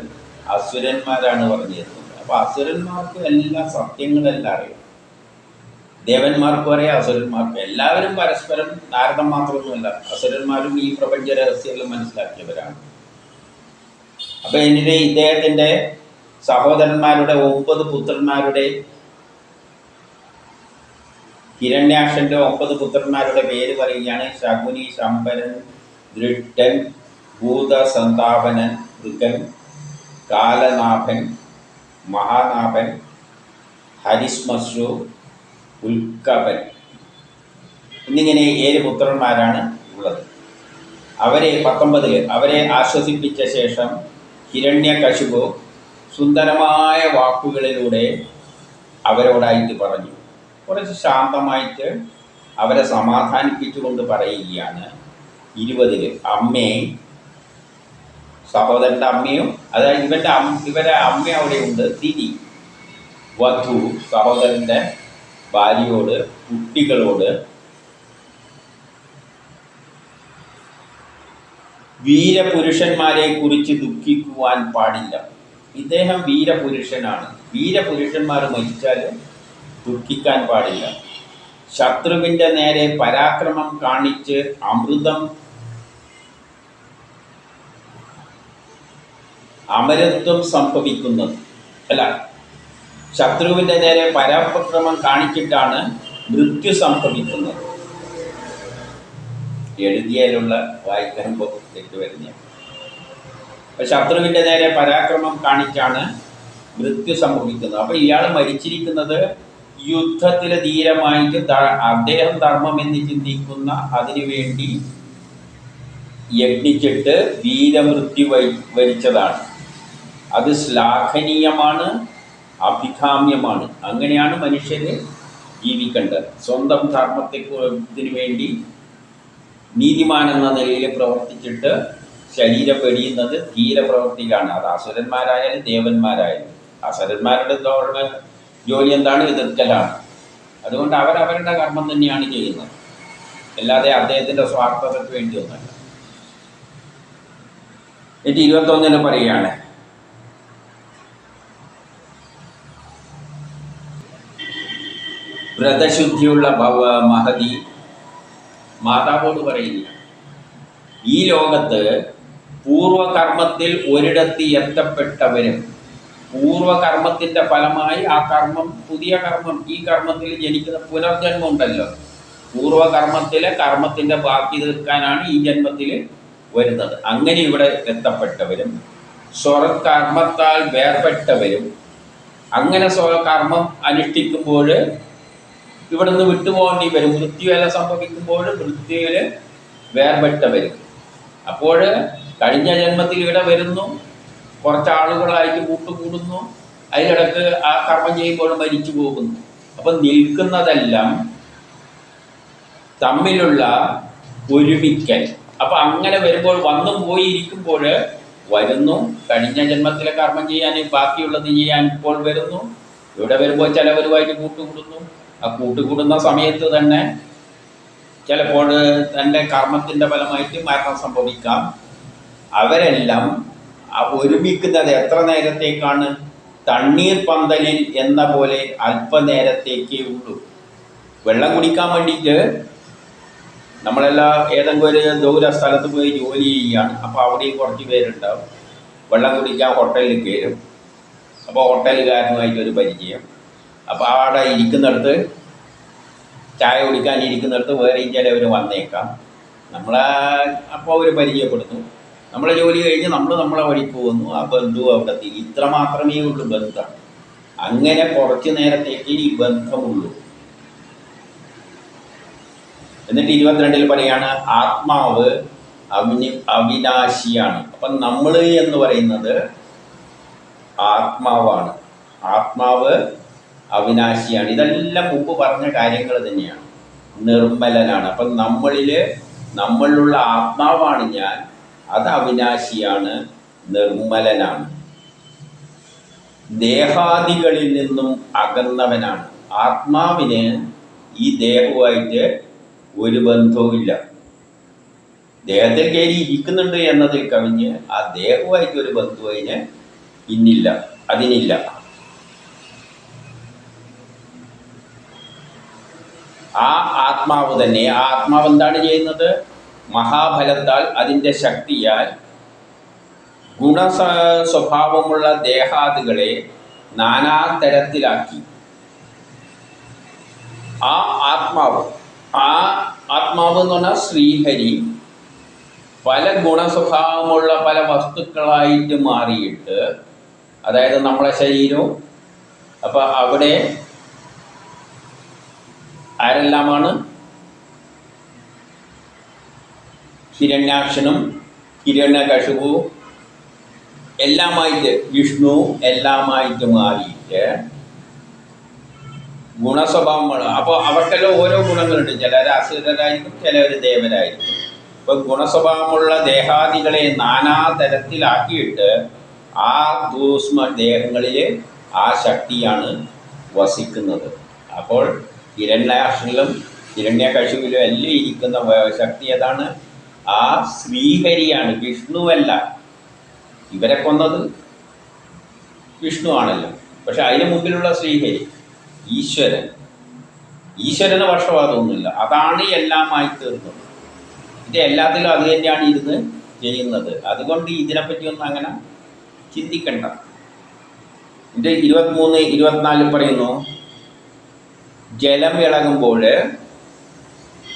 അസുരന്മാരാണ് പറഞ്ഞു തരുന്നത്. അപ്പോൾ അസുരന്മാർക്ക് എല്ലാ സത്യങ്ങളെല്ലാം അറിയാം. ദേവന്മാർക്കും അറിയാം, അസുരന്മാർക്കും. എല്ലാവരും പരസ്പരം, നാരദം മാത്രമൊന്നുമല്ല, അസുരന്മാരും ഈ പ്രപഞ്ച രഹസ്യങ്ങൾ മനസ്സിലാക്കിയവരാണ്. അപ്പോൾ ഇദ്ദേഹത്തിൻ്റെ സഹോദരന്മാരുടെ 9 പുത്രന്മാരുടെ, ഹിരണ്യാക്ഷൻ്റെ 9 പുത്രന്മാരുടെ പേര് പറയുകയാണ്. ശകുനി, ശംബരൻ, ദൃഷ്ടൻ, ഭൂതസന്താപനൻ, മൃഗൻ, കാലനാഭൻ, മഹാനാഭൻ, ഹരിശ്മശ്രു, ഉൽക്കപൻ എന്നിങ്ങനെ 7 പുത്രന്മാരാണ് ഉള്ളത്. 19 അവരെ ആശ്വസിപ്പിച്ച ശേഷം ഹിരണ്യകശിപു സുന്ദരമായ വാക്കുകളിലൂടെ അവരോടായിട്ട് പറഞ്ഞു. കുറച്ച് ശാന്തമായിട്ട് അവരെ സമാധാനിപ്പിച്ചുകൊണ്ട് പറയുകയാണ്. 20 അമ്മേ, സഹോദരൻ്റെ അമ്മയും, അതായത് ഇവരുടെ അമ്മ അവിടെയുണ്ട്, തിരി, വധു, സഹോദരൻ്റെ ഭാര്യയോട്, കുട്ടികളോട് വീരപുരുഷന്മാരെ കുറിച്ച് ദുഃഖിക്കുവാൻ പാടില്ല. ഇദ്ദേഹം വീരപുരുഷനാണ്. വീരപുരുഷന്മാർ മരിച്ചാൽ ദുഃഖിക്കാൻ പാടില്ല. ശത്രുവിൻ്റെ നേരെ പരാക്രമം കാണിച്ച് അമരത്വം സംഭവിക്കുന്നത് അല്ല, ശത്രുവിൻ്റെ നേരെ പരാക്രമം കാണിച്ചിട്ടാണ് മൃത്യു സംഭവിക്കുന്നത്. എഴുതിയാലുള്ള വായിക്കുമ്പോൾ തെറ്റുവരുന്ന. അപ്പം ശത്രുവിൻ്റെ നേരെ പരാക്രമം കാണിച്ചാണ് മൃത്യു സംഭവിക്കുന്നത്. അപ്പോൾ ഇയാൾ മരിച്ചിരിക്കുന്നത് യുദ്ധത്തിൽ ധീരമായിട്ട് അദ്ദേഹം ധർമ്മമെന്ന് ചിന്തിക്കുന്ന അതിനുവേണ്ടി യജ്ഞിച്ചിട്ട് വീരമൃത്യു വരിച്ചതാണ്. അത് ശ്ലാഘനീയമാണ്, അഭികാമ്യമാണ്. അങ്ങനെയാണ് മനുഷ്യർ ജീവിക്കേണ്ടത്. സ്വന്തം ധർമ്മത്തിന് വേണ്ടി നീതിമാൻ എന്ന നിലയിൽ പ്രവർത്തിച്ചിട്ട് ശരീരം വെടിയുന്നത് ധീരപ്രവർത്തിയിലാണ്. അത് അസുരന്മാരായാലും ദേവന്മാരായാലും. അസുരന്മാരുടെ ജോലി എന്താണ്? എതിർക്കലാണ്. അതുകൊണ്ട് അവരവരുടെ കർമ്മം തന്നെയാണ് ചെയ്യുന്നത്, അല്ലാതെ അദ്ദേഹത്തിൻ്റെ സ്വാർത്ഥതയ്ക്ക് വേണ്ടിയൊന്നുമല്ല. എന്നിട്ട് 21 പറയുകയാണ്, വ്രതശുദ്ധിയുള്ള മഹതി മാതാവോട് പറയുക, ഈ ലോകത്ത് പൂർവകർമ്മത്തിൽ ഒരിടത്ത് എത്തപ്പെട്ടവരും പൂർവകർമ്മത്തിൻ്റെ ഫലമായി ആ കർമ്മം, പുതിയ കർമ്മം, ഈ കർമ്മത്തിൽ ജനിക്കുന്ന പുനർജന്മം ഉണ്ടല്ലോ, പൂർവകർമ്മത്തിലെ കർമ്മത്തിൻ്റെ ബാക്കി തീർക്കാനാണ് ഈ ജന്മത്തിൽ വരുന്നത്. അങ്ങനെ ഇവിടെ എത്തപ്പെട്ടവരും സ്വകർമ്മത്താൽ വേർപെട്ടവരും അങ്ങനെ സ്വകർമ്മം അനുഷ്ഠിക്കുമ്പോൾ ഇവിടെ നിന്ന് വിട്ടുപോകേണ്ടി വരും. മൃത്യുവേല സംഭവിക്കുമ്പോൾ മൃത്യുവിൽ വേർപെട്ടവരും. അപ്പോൾ കഴിഞ്ഞ ജന്മത്തിൽ ഇവിടെ വരുന്നു, കുറച്ചാളുകളായിട്ട് കൂട്ടുകൂടുന്നു, അതിനിടക്ക് ആ കർമ്മം ചെയ്യുമ്പോൾ മരിച്ചു പോകുന്നു. അപ്പം നിൽക്കുന്നതെല്ലാം തമ്മിലുള്ള ഒരുമിക്കൽ. അപ്പം അങ്ങനെ വരുമ്പോൾ വന്നും പോയി ഇരിക്കുമ്പോൾ വരുന്നു, കഴിഞ്ഞ ജന്മത്തിലെ കർമ്മം ചെയ്യാൻ ബാക്കിയുള്ളത് ചെയ്യാൻ ഇപ്പോൾ വരുന്നു. ഇവിടെ വരുമ്പോൾ ചിലവരുമായിട്ട് കൂട്ടുകൂടുന്നു. ആ കൂട്ടുകൂടുന്ന സമയത്ത് തന്നെ ചിലപ്പോൾ തൻ്റെ കർമ്മത്തിൻ്റെ ഫലമായിട്ട് മരണം സംഭവിക്കാം. അവരെല്ലാം ഒരുമിക്കുന്നത് എത്ര നേരത്തേക്കാണ്? തണ്ണീർ പന്തലിൽ എന്ന പോലെ അല്പനേരത്തേക്കേ ഉള്ളൂ. വെള്ളം കുടിക്കാൻ വേണ്ടിയിട്ട് നമ്മളെല്ലാം ഏതെങ്കിലും ഒരു ദൂര സ്ഥലത്ത് പോയി ജോലി ചെയ്യുകയാണ്. അപ്പോൾ അവിടെയും കുറച്ച് പേരുണ്ടാവും. വെള്ളം കുടിക്കാൻ ഹോട്ടലിൽ കയറും. അപ്പോൾ ഹോട്ടലുകാരനുമായിട്ടൊരു പരിചയം. അപ്പോൾ അവിടെ ഇരിക്കുന്നിടത്ത്, ചായ കുടിക്കാൻ ഇരിക്കുന്നിടത്ത് വേറെയും ചിലവർ വന്നേക്കാം. നമ്മളെ അപ്പോൾ അവർ പരിചയപ്പെടുന്നു. നമ്മളെ ജോലി കഴിഞ്ഞ് നമ്മളെ വഴി പോകുന്നു. ആ ബന്ധു അവിടെ ഇത്ര മാത്രമേ ഉള്ളൂ ബന്ധം. അങ്ങനെ കുറച്ച് നേരത്തേക്ക് ഈ ബന്ധമുള്ളൂ. എന്നിട്ട് 22 പറയാണ്, ആത്മാവ് അവിനാശിയാണ്. അപ്പം നമ്മൾ എന്ന് പറയുന്നത് ആത്മാവാണ്. ആത്മാവ് അവിനാശിയാണ്. ഇതെല്ലാം മുമ്പ് പറഞ്ഞ കാര്യങ്ങൾ തന്നെയാണ്. നിർമ്മലനാണ്. അപ്പം നമ്മളിലുള്ള ആത്മാവാണ് ഞാൻ. അത് അവിനാശിയാണ്, നിർമ്മലനാണ്. ദേഹാദികളിൽ നിന്നും അകന്നവനാണ്. ആത്മാവിന് ഈ ദേഹവുമായിട്ട് ഒരു ബന്ധവുമില്ല. ദേഹത്തിൽ കയറി ഇരിക്കുന്നുണ്ട് എന്നതിൽ കവിഞ്ഞ് ആ ദേഹവുമായിട്ട് ഒരു ബന്ധു അതിനില്ല. ആ ആത്മാവ് തന്നെ, ആ ആത്മാവ് എന്താണ് ചെയ്യുന്നത്? മഹാബലത്താൽ, അതിൻ്റെ ശക്തിയാൽ സ്വഭാവമുള്ള ദേഹാദികളെ നാനാതരത്തിലാക്കി. ആ ആത്മാവ് എന്ന് പറഞ്ഞാൽ ശ്രീഹരി പല ഗുണസ്വഭാവമുള്ള പല വസ്തുക്കളായിട്ട് മാറിയിട്ട്, അതായത് നമ്മളെ ശരീരവും, അപ്പം അവിടെ ആരെല്ലാമാണ്? ഹിരണ്യാക്ഷനും ഹിരണ്യകശിപുവും എല്ലാമായിട്ട്, വിഷ്ണു എല്ലാമായിട്ട് മാറിയിട്ട് ഗുണസ്വഭാവങ്ങൾ. അപ്പോൾ അവർക്കെല്ലാം ഓരോ ഗുണങ്ങളുണ്ട്. ചിലർ അസുരരായിരിക്കും, ചിലർ ദേവരായിരിക്കും. അപ്പോൾ ഗുണസ്വഭാവമുള്ള ദേഹാദികളെ നാനാതരത്തിലാക്കിയിട്ട് ആ സൂക്ഷ്മ ദേഹങ്ങളിൽ ആ ശക്തിയാണ് വസിക്കുന്നത്. അപ്പോൾ ഹിരണ്യാക്ഷനിലും ഹിരണ്യകശിപിലും എല്ലാം ഇരിക്കുന്ന ശക്തി ഏതാണ്? ആ ശ്രീഹരിയാണ്, വിഷ്ണുവല്ല. ഇവരെ കൊന്നത് വിഷ്ണു ആണല്ലോ. പക്ഷെ അതിന് മുമ്പിലുള്ള ശ്രീഹരി ഈശ്വരന് പക്ഷപാതമൊന്നുമില്ല. അതാണ് എല്ലാമായി തീർന്നത്. ഇത് എല്ലാത്തിലും അത് തന്നെയാണ് ഇരുന്ന് ചെയ്യുന്നത്. അതുകൊണ്ട് ഇതിനെപ്പറ്റിയൊന്നും അങ്ങനെ ചിന്തിക്കണ്ട. ഇത് 23, 24 പറയുന്നു, ജലം ഇളകുമ്പോൾ,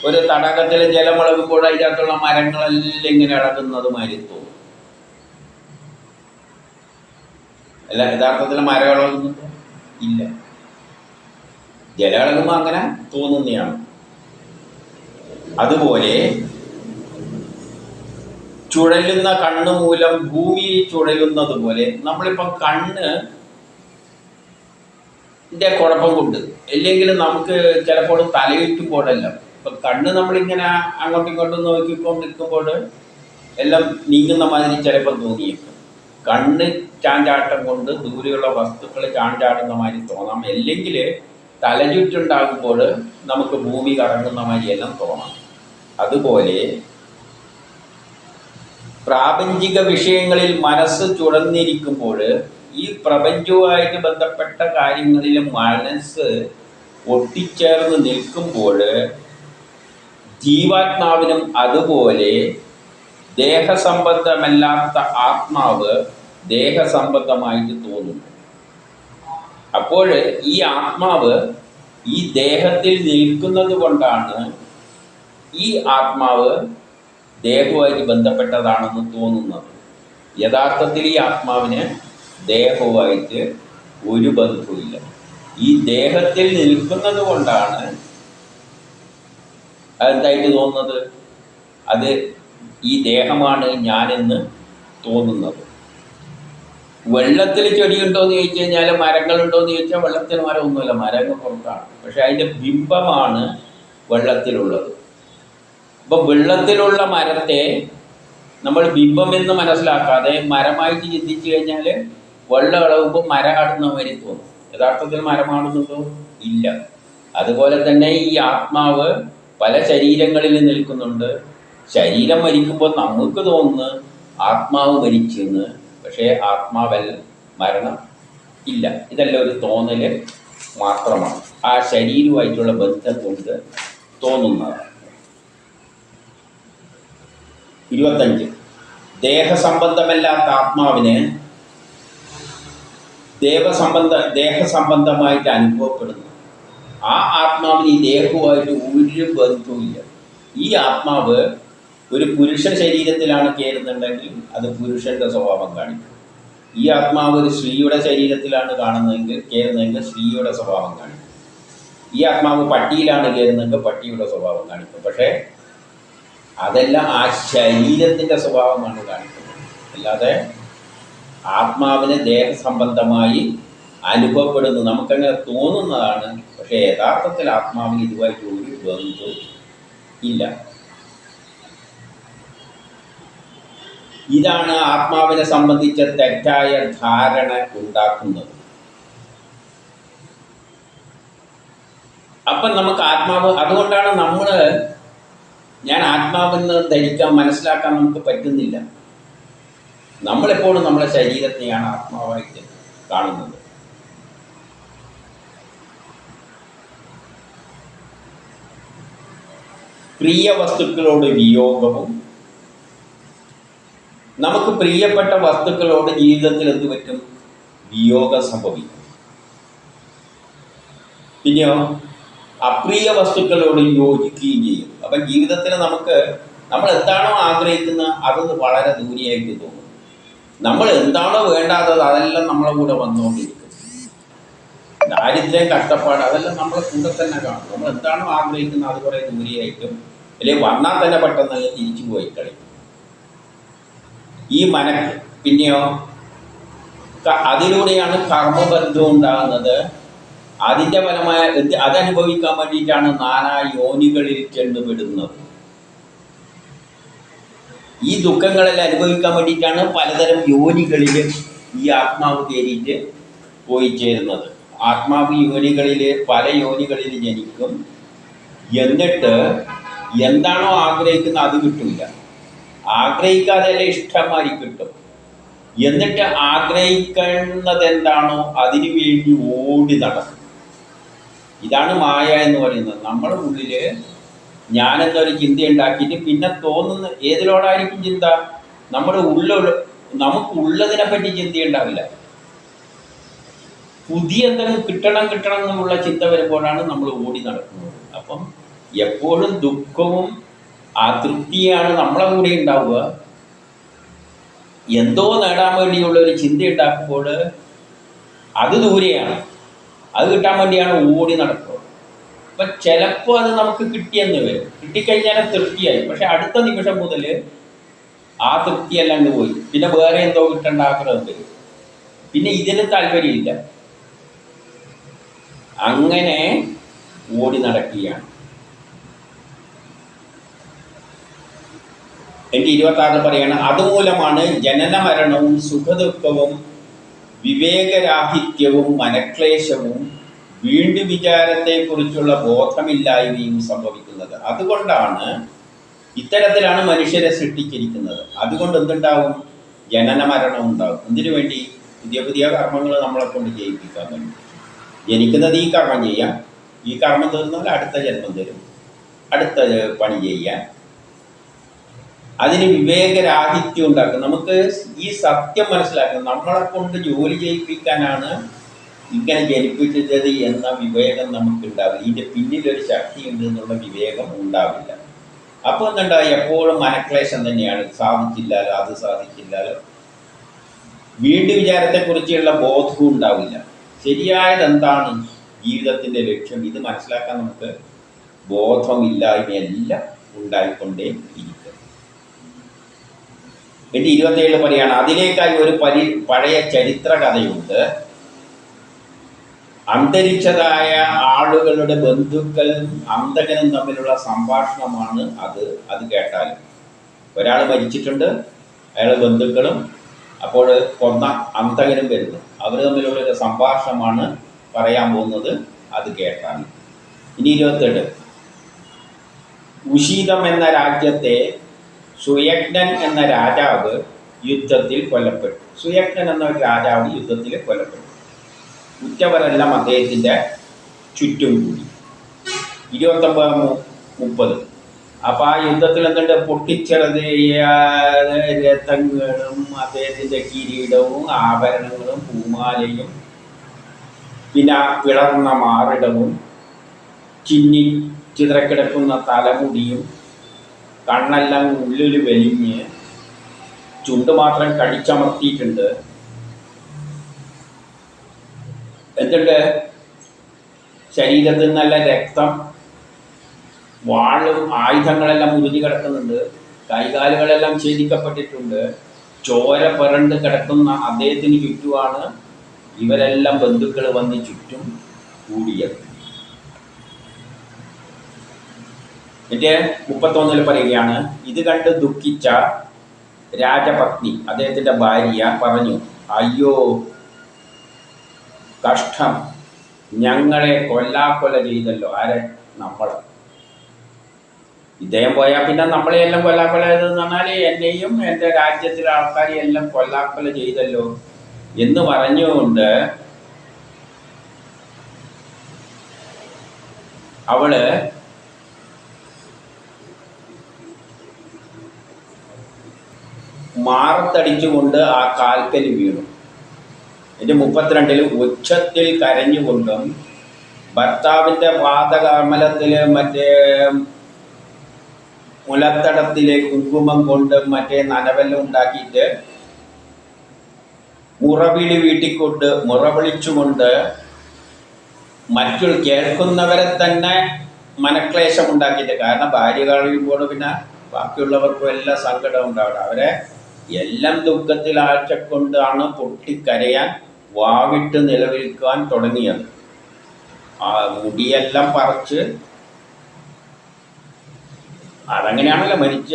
ഒരു തടാകത്തിൽ ജലം ഇളകുമ്പോൾ അതിനകത്തുള്ള മരങ്ങളെല്ലാം ഇങ്ങനെ ഇളകുന്നത് മാതിരി തോന്നും. അല്ല, യഥാർത്ഥത്തിൽ മരം ഇളകുന്നുണ്ട്? ഇല്ല. ജലം ഇളകുമ്പോൾ അങ്ങനെ തോന്നുന്നതാണ്. അതുപോലെ ചുഴലുന്ന കണ്ണ് മൂലം ഭൂമി ചുഴലുന്നത് പോലെ നമ്മളിപ്പം കണ്ണ് കുഴപ്പം കൊണ്ട്, അല്ലെങ്കിൽ നമുക്ക് ചിലപ്പോൾ തലയിട്ടുമ്പോഴല്ല, ഇപ്പം കണ്ണ് നമ്മളിങ്ങനെ അങ്ങോട്ടും ഇങ്ങോട്ടും നോക്കിക്കൊണ്ടിരിക്കുമ്പോൾ എല്ലാം നീങ്ങുന്ന മാതിരി ചിലപ്പോൾ തോന്നിയേക്കും. കണ്ണ് ചാഞ്ചാട്ടം കൊണ്ട് ദൂരെയുള്ള വസ്തുക്കൾ ചാഞ്ചാടുന്ന മാതിരി തോന്നാം, അല്ലെങ്കിൽ തലചുറ്റുണ്ടാകുമ്പോൾ നമുക്ക് ഭൂമി കറങ്ങുന്ന മാതിരിയെല്ലാം തോന്നാം. അതുപോലെ പ്രാപഞ്ചിക വിഷയങ്ങളിൽ മനസ്സ് ചുഴന്നിരിക്കുമ്പോൾ, ഈ പ്രപഞ്ചവുമായിട്ട് ബന്ധപ്പെട്ട കാര്യങ്ങളിൽ മനസ്സ് ഒട്ടിച്ചേർന്ന് നിൽക്കുമ്പോൾ ജീവാത്മാവിനും അതുപോലെ ദേഹസംബന്ധമല്ലാത്ത ആത്മാവ് ദേഹസംബന്ധമായിട്ട് തോന്നുന്നു. അപ്പോൾ ഈ ആത്മാവ് ഈ ദേഹത്തിൽ നിൽക്കുന്നത് കൊണ്ടാണ് ഈ ആത്മാവ് ദേഹവുമായിട്ട് ബന്ധപ്പെട്ടതാണെന്ന് തോന്നുന്നത്. യഥാർത്ഥത്തിൽ ഈ ആത്മാവിന് ദേഹവുമായിട്ട് ഒരു ബന്ധവുമില്ല. ഈ ദേഹത്തിൽ നിൽക്കുന്നത് കൊണ്ടാണ് അതെന്തായിട്ട് തോന്നുന്നത്, അത് ഈ ദേഹമാണ് ഞാനെന്ന് തോന്നുന്നത്. വെള്ളത്തിൽ ചെടിയുണ്ടോ എന്ന് ചോദിച്ചു കഴിഞ്ഞാൽ, മരങ്ങളുണ്ടോ എന്ന് ചോദിച്ചാൽ വെള്ളത്തിൽ മരമൊന്നുമില്ല, മരങ്ങൾ പുറത്താണ്. പക്ഷെ അതിൻ്റെ ബിംബമാണ് വെള്ളത്തിലുള്ളത്. അപ്പം വെള്ളത്തിലുള്ള മരത്തെ നമ്മൾ ബിംബമെന്ന് മനസ്സിലാക്കാതെ മരമായിട്ട് ചിന്തിച്ചു കഴിഞ്ഞാൽ വെള്ളം ഇളകുമ്പോൾ മരമാടുന്ന മാതിരി തോന്നും. യഥാർത്ഥത്തിൽ മരമാടുന്നുണ്ടോ? ഇല്ല. അതുപോലെ തന്നെ ഈ ആത്മാവ് പല ശരീരങ്ങളിൽ നിൽക്കുന്നുണ്ട്. ശരീരം മരിക്കുമ്പോൾ നമുക്ക് തോന്നുന്നു ആത്മാവ് മരിച്ചെന്ന്, പക്ഷേ ആത്മാവല്ല, മരണം ഇല്ല. ഇതെല്ലാം ഒരു തോന്നൽ മാത്രമാണ്, ആ ശരീരവുമായിട്ടുള്ള ബന്ധം കൊണ്ട് തോന്നുന്നത്. 25. ദേഹസംബന്ധമല്ലാത്ത ആത്മാവിന് ദേഹസംബന്ധമായിട്ട് അനുഭവപ്പെടുന്നു. ആ ആത്മാവിന് ഈ ദേഹവുമായിട്ട് ഒരു ബന്ധവുമില്ല. ഈ ആത്മാവ് ഒരു പുരുഷ ശരീരത്തിലാണ് കയറുന്നുണ്ടെങ്കിൽ അത് പുരുഷൻ്റെ സ്വഭാവം കാണിക്കും. ഈ ആത്മാവ് ഒരു സ്ത്രീയുടെ ശരീരത്തിലാണ് കയറുന്നതെങ്കിൽ സ്ത്രീയുടെ സ്വഭാവം കാണിക്കും. ഈ ആത്മാവ് പട്ടിയിലാണ് കയറുന്നതെങ്കിൽ പട്ടിയുടെ സ്വഭാവം കാണിക്കും. പക്ഷേ അതെല്ലാം ആ ശരീരത്തിൻ്റെ സ്വഭാവമാണ് കാണിക്കുന്നത്, അല്ലാതെ ആത്മാവിന് ദേഹസംബന്ധമായി അനുഭവപ്പെടുന്നു, നമുക്കങ്ങനെ തോന്നുന്നതാണ്. പക്ഷേ യഥാർത്ഥത്തിൽ ആത്മാവിന് ഇതുമായിട്ട് ഒരു ബന്ധവും ഇല്ല. ഇതാണ് ആത്മാവിനെ സംബന്ധിച്ച തെറ്റായ ധാരണ ഉണ്ടാക്കുന്നത്. അപ്പം നമുക്ക് ആത്മാവ്, അതുകൊണ്ടാണ് ഞാൻ ആത്മാവെന്ന് മനസ്സിലാക്കാൻ നമുക്ക് പറ്റുന്നില്ല. നമ്മളെപ്പോഴും നമ്മളെ ശരീരത്തെയാണ് ആത്മാവായിട്ട് കാണുന്നത്. പ്രിയ വസ്തുക്കളോട് വിയോഗവും, നമുക്ക് പ്രിയപ്പെട്ട വസ്തുക്കളോട് ജീവിതത്തിൽ എന്ത് പറ്റും? വിയോഗം സംഭവിക്കും. പിന്നെയോ അപ്രിയ വസ്തുക്കളോട് യോജിക്കുകയും ചെയ്യും. അപ്പം ജീവിതത്തിൽ നമ്മൾ എന്താണോ ആഗ്രഹിക്കുന്നത് അതൊന്ന് വളരെ ദൂരെയായിട്ട് തോന്നും. നമ്മൾ എന്താണോ വേണ്ടാത്തത് അതെല്ലാം നമ്മളെ കൂടെ വന്നുകൊണ്ടിരിക്കും. ദാരിദ്ര്യം, കഷ്ടപ്പാട് അതെല്ലാം നമ്മളെ കൂടെ തന്നെ കാണും. നമ്മൾ എന്താണോ ആഗ്രഹിക്കുന്നത് അത് കുറേ ദൂരെയായിട്ടും, അല്ലെങ്കിൽ വന്നാൽ തന്നെ പെട്ടെന്ന് തിരിച്ചു പോയി കളിക്കും ഈ മനക്ക്. പിന്നെയോ അതിലൂടെയാണ് കർമ്മബന്ധം ഉണ്ടാകുന്നത്. അതിൻ്റെ ഫലമായ അതനുഭവിക്കാൻ വേണ്ടിയിട്ടാണ് നാനാ യോനികളിൽ ചെന്നുപെടുന്നത്. ഈ ദുഃഖങ്ങളെല്ലാം അനുഭവിക്കാൻ വേണ്ടിയിട്ടാണ് പലതരം യോനികളിൽ ഈ ആത്മാവ് കയറിയിട്ട് പോയി ചേരുന്നത്. ആത്മാവ് പല യോനികളിൽ ജനിക്കും. എന്നിട്ട് എന്താണോ ആഗ്രഹിക്കുന്നത് അത് കിട്ടില്ല. ആഗ്രഹിക്കാതെ ഇഷ്ടമായി കിട്ടും. എന്നിട്ട് ആഗ്രഹിക്കുന്നത് എന്താണോ അതിനു വേണ്ടി ഓടി നടക്കും. ഇതാണ് മായ എന്ന് പറയുന്നത്. നമ്മുടെ ഉള്ളിൽ ഞാനെന്നൊരു ചിന്ത ഉണ്ടാക്കിയിട്ട് പിന്നെ തോന്നുന്ന ഏതിലോടായിരിക്കും ചിന്ത? നമുക്കുള്ളതിനെ പറ്റി ചിന്തയുണ്ടാവില്ല. പുതിയ എന്തെങ്കിലും കിട്ടണം എന്നുള്ള ചിന്ത വരുമ്പോഴാണ് നമ്മൾ ഓടി നടക്കുന്നത്. അപ്പം എപ്പോഴും ദുഃഖവും അതൃപ്തിയാണ് നമ്മളെ കൂടെ ഉണ്ടാവുക. എന്തോ നേടാൻ വേണ്ടിയുള്ള ഒരു ചിന്ത ഉണ്ടാക്കുമ്പോൾ അത് ദൂരെയാണ്, അത് കിട്ടാൻ വേണ്ടിയാണ് ഓടി നടക്കുക. അപ്പം ചിലപ്പോൾ അത് നമുക്ക് കിട്ടിയെന്ന് വരും, കിട്ടിക്കഴിഞ്ഞാൽ തൃപ്തിയായി. പക്ഷെ അടുത്ത നിമിഷം മുതൽ ആ തൃപ്തിയെല്ലാം അങ്ങ് പോയി. പിന്നെ വേറെ എന്തോ കിട്ടേണ്ട ആഗ്രഹം വരും. പിന്നെ ഇതിന് താല്പര്യമില്ല. അങ്ങനെ ഓടി നടക്കുകയാണ്. എൻ്റെ 26 പറയാണ്, അതുമൂലമാണ് ജനന മരണവും സുഖദുഃഖവും വിവേകരാഹിത്യവും മനക്ലേശവും വീണ്ടും വിചാരത്തെക്കുറിച്ചുള്ള ബോധമില്ലായ്മയും സംഭവിക്കുന്നത്. അതുകൊണ്ടാണ് ഇത്തരത്തിലാണ് മനുഷ്യരെ സൃഷ്ടിച്ചിരിക്കുന്നത്. അതുകൊണ്ട് എന്തുണ്ടാവും? ജനന മരണം ഉണ്ടാവും. എന്തിനു വേണ്ടി? പുതിയ പുതിയ കർമ്മങ്ങൾ നമ്മളെ കൊണ്ട് ചെയ്യിപ്പിക്കാൻ വേണ്ടി. ജനിക്കുന്നത് ഈ കർമ്മം ചെയ്യാം, ഈ കർമ്മം തീർന്നാൽ അടുത്ത ജന്മം തരും, അടുത്ത പണി ചെയ്യാൻ. അതിന് വിവേകരാഹിത്യം ഉണ്ടാക്കും. നമുക്ക് ഈ സത്യം മനസ്സിലാക്കണം. നമ്മളെ കൊണ്ട് ജോലി ചെയ്യിപ്പിക്കാനാണ് ഇങ്ങനെ ജനിപ്പിച്ചത് എന്ന വിവേകം നമുക്കുണ്ടാവില്ല. ഇതിൻ്റെ പിന്നിലൊരു ശക്തി ഉണ്ട് എന്നുള്ള വിവേകം ഉണ്ടാവില്ല. അപ്പോൾ എന്തുണ്ടാവും? എപ്പോഴും മനക്ലേശം തന്നെയാണ്. സാധിച്ചില്ലാലോ, അത് സാധിച്ചില്ലാലോ. വീണ്ടും വിചാരത്തെക്കുറിച്ചുള്ള ബോധവും ഉണ്ടാവില്ല. ശരിയായത് എന്താണ് ജീവിതത്തിൻ്റെ ലക്ഷ്യം, ഇത് മനസ്സിലാക്കാൻ നമുക്ക് ബോധമില്ലായ്മയെല്ലാം ഉണ്ടായിക്കൊണ്ടേ ഇരിക്കും. എൻ്റെ 27 പറയാണ്, അതിലേക്കായി ഒരു പഴയ ചരിത്ര കഥയുണ്ട്. അന്തരിച്ചതായ ആളുകളുടെ ബന്ധുക്കളും അന്തകനും തമ്മിലുള്ള സംഭാഷണമാണ് അത് കേട്ടാൽ. ഒരാൾ മരിച്ചിട്ടുണ്ട്, അയാൾ ബന്ധുക്കളും അപ്പോൾ കൊന്ന അന്തകനും വരുന്നു. അവർ തമ്മിലുള്ളൊരു സംഭാഷണമാണ് പറയാൻ പോകുന്നത്. അത് കേട്ടാൽ. ഇനി 27, ഉഷീതം എന്ന രാജ്യത്തെ സുയജ്ഞൻ എന്ന രാജാവ് യുദ്ധത്തിൽ കൊല്ലപ്പെട്ടു. സുയജ്ഞൻ എന്ന ഒരു രാജാവ് യുദ്ധത്തിൽ കൊല്ലപ്പെട്ടു. ഉറ്റവരെല്ലാം അദ്ദേഹത്തിൻ്റെ ചുറ്റും കൂടി. 29-30. അപ്പോൾ ആ യുദ്ധത്തിൽ എന്തുണ്ട്? പൊട്ടിച്ചെറിയ രഥങ്ങളും അദ്ദേഹത്തിൻ്റെ കിരീടവും ആഭരണങ്ങളും പൂമാലയും പിന്നെ പിളർന്ന മാറിടവും ചിതറക്കിടക്കുന്ന തലമുടിയും കണ്ണെല്ലാം ഉള്ളിൽ വലിഞ്ഞ് ചുണ്ട് മാത്രം കടിച്ചമർത്തിയിട്ടുണ്ട്. എന്നിട്ട് ശരീരത്തിൽ നല്ല രക്തം, വാളും ആയുധങ്ങളെല്ലാം മുറിഞ്ഞു കിടക്കുന്നുണ്ട്. കൈകാലുകളെല്ലാം ഛേദിക്കപ്പെട്ടിട്ടുണ്ട്. ചോര പുരണ്ട് കിടക്കുന്ന അദ്ദേഹത്തിന് ചുറ്റുമാണ് ഇവരെല്ലാം ബന്ധുക്കൾ വന്ന് ചുറ്റും കൂടിയത്. എന്നിട്ട് 31 പറയുകയാണ്, ഇത് കണ്ട് ദുഃഖിച്ച രാജപത്നി, അദ്ദേഹത്തിൻ്റെ ഭാര്യ പറഞ്ഞു, അയ്യോ കഷ്ടം, ഞങ്ങളെ കൊല്ലാക്കൊല ചെയ്തല്ലോ. ആരെ? നമ്മൾ. ഇദ്ദേഹം പോയാൽ പിന്നെ നമ്മളെയെല്ലാം കൊല്ലാക്കൊല ചെയ്തെന്ന് പറഞ്ഞാൽ എന്നെയും എൻ്റെ രാജ്യത്തിലെ ആൾക്കാരെയെല്ലാം കൊല്ലാക്കൊല ചെയ്തല്ലോ എന്ന് പറഞ്ഞുകൊണ്ട് അവള് മാറത്തടിച്ചുകൊണ്ട് ആ കാൽക്കൽ വീണു. എൻ്റെ 32 ഉച്ചത്തിൽ കരഞ്ഞുകൊണ്ടും ഭർത്താവിൻ്റെ പാദകമലത്തിൽ മറ്റേ മുലത്തടത്തിലെ കുങ്കുമം കൊണ്ട് മറ്റേ നനവെല്ലാം ഉണ്ടാക്കിയിട്ട് മുറവിളിച്ചുകൊണ്ട് കേൾക്കുന്നവരെ തന്നെ മനക്ലേശം ഉണ്ടാക്കിയിട്ട്. കാരണം ഭാര്യ കഴിയുമ്പോൾ പിന്നെ ബാക്കിയുള്ളവർക്കും എല്ലാം സങ്കടം ഉണ്ടാവില്ല. അവരെ എല്ലാം ദുഃഖത്തിൽ ആഴ്ചക്കൊണ്ടാണ് പൊട്ടിക്കരയാൻ വാവിട്ട് നിലവിളിക്കാൻ തുടങ്ങിയത്. ആ മുടിയെല്ലാം പറിച്ച്, അതങ്ങനെയാണല്ലോ, മരിച്ച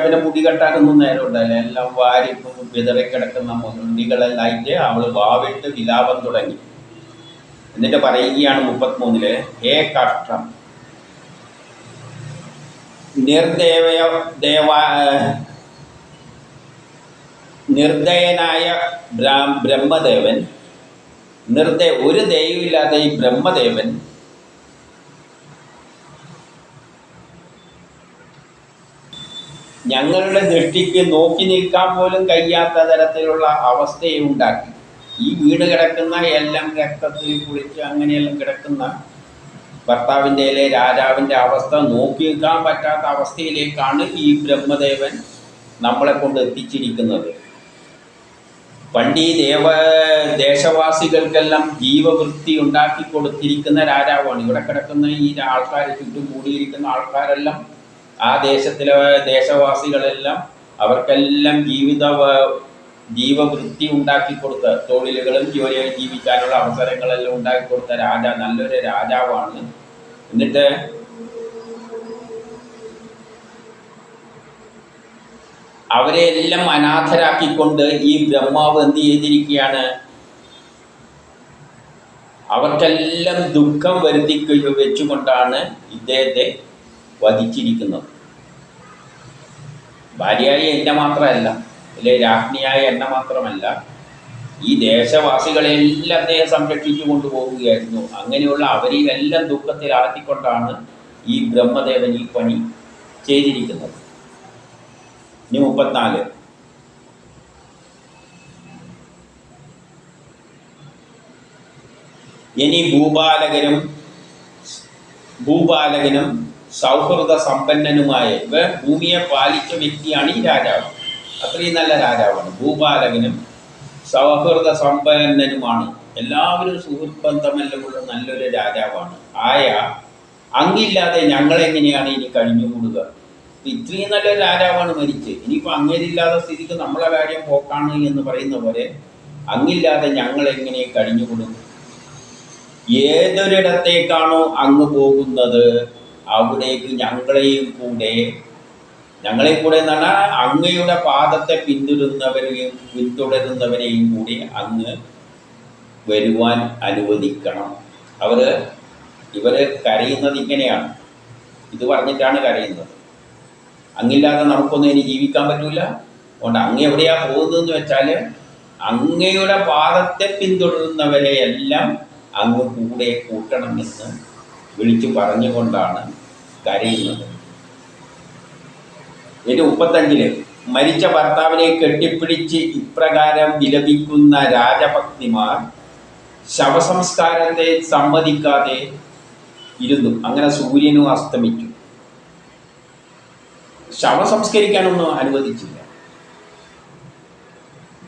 പിന്നെ മുടി കെട്ടാനൊന്നും നേരം ഉണ്ടായില്ല. എല്ലാം വാരി വിതറിക്കിടക്കുന്ന മുടികളെല്ലാം ആയിട്ട് അവൾ വാവിട്ട് വിലാപം തുടങ്ങി. എന്നിട്ട് പറയുകയാണ് 33, ഹേ കഷ്ടം, നിർദ്ദയനായ ബ്രഹ്മദേവൻ, ഒരു ദയവില്ലാതെ ഈ ബ്രഹ്മദേവൻ ഞങ്ങളുടെ ദൃഷ്ടിക്ക് നോക്കി നിൽക്കാൻ പോലും കഴിയാത്ത തരത്തിലുള്ള അവസ്ഥയെ ഉണ്ടാക്കി. ഈ വീട് കിടക്കുന്ന എല്ലാം രക്തത്തിൽ കുളിച്ച് അങ്ങനെയെല്ലാം കിടക്കുന്ന ഭർത്താവിൻ്റെ രാജാവിൻ്റെ അവസ്ഥ നോക്കി നിൽക്കാൻ പറ്റാത്ത അവസ്ഥയിലേക്കാണ് ഈ ബ്രഹ്മദേവൻ നമ്മളെ കൊണ്ട് എത്തിച്ചിരിക്കുന്നത്. പണ്ട് ഈ ദേശവാസികൾക്കെല്ലാം ജീവവൃത്തി ഉണ്ടാക്കി കൊടുത്തിരിക്കുന്ന രാജാവാണ്. ഇവിടെ കിടക്കുന്ന ഈ ആൾക്കാർ, ചുറ്റും കൂടിയിരിക്കുന്ന ആൾക്കാരെല്ലാം ആ ദേശത്തിലെ ദേശവാസികളെല്ലാം, അവർക്കെല്ലാം ജീവവൃത്തി ഉണ്ടാക്കിക്കൊടുത്ത, തൊഴിലുകളും ജോലികൾ ജീവിക്കാനുള്ള അവസരങ്ങളെല്ലാം ഉണ്ടാക്കിക്കൊടുത്ത നല്ലൊരു രാജാവാണ്. എന്നിട്ട് അവരെയെല്ലാം അനാഥരാക്കിക്കൊണ്ട് ഈ ബ്രഹ്മാവ് എന്ത് ചെയ്തിരിക്കുകയാണ്? അവർക്കെല്ലാം ദുഃഖം വരുത്തി വെച്ചുകൊണ്ടാണ് ഇദ്ദേഹത്തെ വധിച്ചിരിക്കുന്നത്. ഭാര്യയായ എന്നെ മാത്രമല്ല, അല്ലെ രാജ്ഞിയായ എന്നെ മാത്രമല്ല, ഈ ദേശവാസികളെല്ലാം അദ്ദേഹം സംരക്ഷിച്ചു കൊണ്ടുപോവുകയായിരുന്നു. അങ്ങനെയുള്ള അവരെയെല്ലാം ദുഃഖത്തിലാക്കിക്കൊണ്ടാണ് ഈ ബ്രഹ്മദേവൻ ഈ പണി ചെയ്തിരിക്കുന്നത്. ഇനി 34. ഇനി ഭൂപാലകനും സൗഹൃദ സമ്പന്നനുമായ ഭൂമിയെ പാലിച്ച വ്യക്തിയാണ് ഈ രാജാവ്. അത്രയും നല്ല രാജാവാണ്. ഭൂപാലകനും സൗഹൃദ സമ്പന്നനുമാണ്. എല്ലാവരും സുഹൃത്ത് ബന്ധമെല്ലാമുള്ള നല്ലൊരു രാജാവാണ്. അങ്ങില്ലാതെ ഞങ്ങളെങ്ങനെയാണ് ഇനി കഴിഞ്ഞുകൂടുക? ഇത്രയും നല്ലൊരു രാജാവാണ് മരിച്ച്. ഇനിയിപ്പോൾ അങ്ങേരില്ലാത്ത സ്ഥിതിക്ക് നമ്മളെ കാര്യം പോക്കാണ് എന്ന് പറയുന്ന പോലെ അങ്ങില്ലാതെ ഞങ്ങളെങ്ങനെ കഴിഞ്ഞുകൂടും? ഏതൊരിടത്തേക്കാണോ അങ്ങ് പോകുന്നത് അവിടേക്ക് ഞങ്ങളെയും കൂടെ എന്ന് പറഞ്ഞാൽ അങ്ങയുടെ പാദത്തെ പിന്തുടരുന്നവരെയും കൂടി അങ്ങ് വരുവാൻ അനുവദിക്കണം. ഇവർ കരയുന്നത് ഇങ്ങനെയാണ്. ഇത് പറഞ്ഞിട്ടാണ് കരയുന്നത്. അങ്ങില്ലാതെ നമുക്കൊന്നും ഇനി ജീവിക്കാൻ പറ്റില്ല. അതുകൊണ്ട് അങ്ങ് എവിടെയാ പോകുന്നതെന്ന് വെച്ചാൽ അങ്ങയുടെ പാദത്തെ പിന്തുടരുന്നവരെ എല്ലാം അങ്ങ് കൂടെ കൂട്ടണമെന്ന് വിളിച്ചു പറഞ്ഞുകൊണ്ടാണ് കരയുന്നത്. ഇനി 35 മരിച്ച ഭർത്താവിനെ കെട്ടിപ്പിടിച്ച് ഇപ്രകാരം വിലപിക്കുന്ന രാജഭക്തിമാർ ശവസംസ്കാരത്തെ സമ്മതിക്കാതെ ഇരുന്നു. അങ്ങനെ സൂര്യനും അസ്തമിച്ചു. ശവസംസ്കരിക്കാനൊന്നും അനുവദിച്ചില്ല.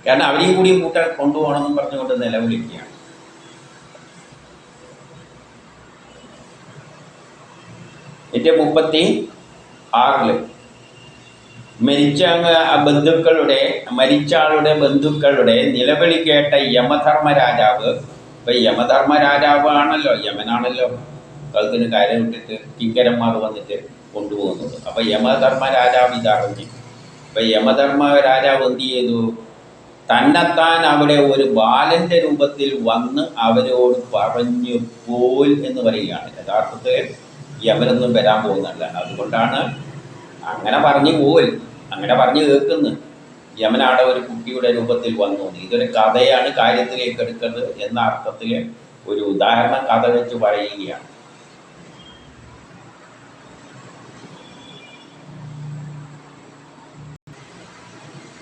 കാരണം അവരെയും കൂടിയും കൂട്ടാൻ കൊണ്ടുപോകണമെന്ന് പറഞ്ഞുകൊണ്ട് നിലവിളിക്കുകയാണ്. എൻ്റെ 36 മരിച്ച ആളുടെ ബന്ധുക്കളുടെ നിലവിളി കേട്ട യമധർമ്മ രാജാവ്, ഇപ്പം യമധർമ്മ രാജാവാണല്ലോ, യമനാണല്ലോ കഴുത്തിന് കയറി വിട്ടിട്ട് കിങ്കരന്മാർ വന്നിട്ട് കൊണ്ടുപോകുന്നത്. അപ്പം യമധർമ്മ രാജാവ് ഇതറിഞ്ഞു. അപ്പം യമധർമ്മ രാജാവ് എന്ത് ചെയ്തു? തന്നെത്താൻ അവിടെ ഒരു ബാലന്റെ രൂപത്തിൽ വന്ന് അവരോട് പറഞ്ഞു പോൽ എന്ന് പറയുകയാണ്. യഥാർത്ഥത്തിൽ യമനൊന്നും വരാൻ പോകുന്നല്ല. അതുകൊണ്ടാണ് അങ്ങനെ പറഞ്ഞു പോൽ, അങ്ങനെ പറഞ്ഞു കേൾക്കുന്നു. യമനാടെ ഒരു കുട്ടിയുടെ രൂപത്തിൽ വന്നു. ഇതൊരു കഥയാണ്, കാര്യത്തിലേക്ക് എടുക്കുന്നത് എന്ന അർത്ഥത്തിൽ ഒരു ഉദാഹരണ കഥ വെച്ച് പറയുകയാണ്.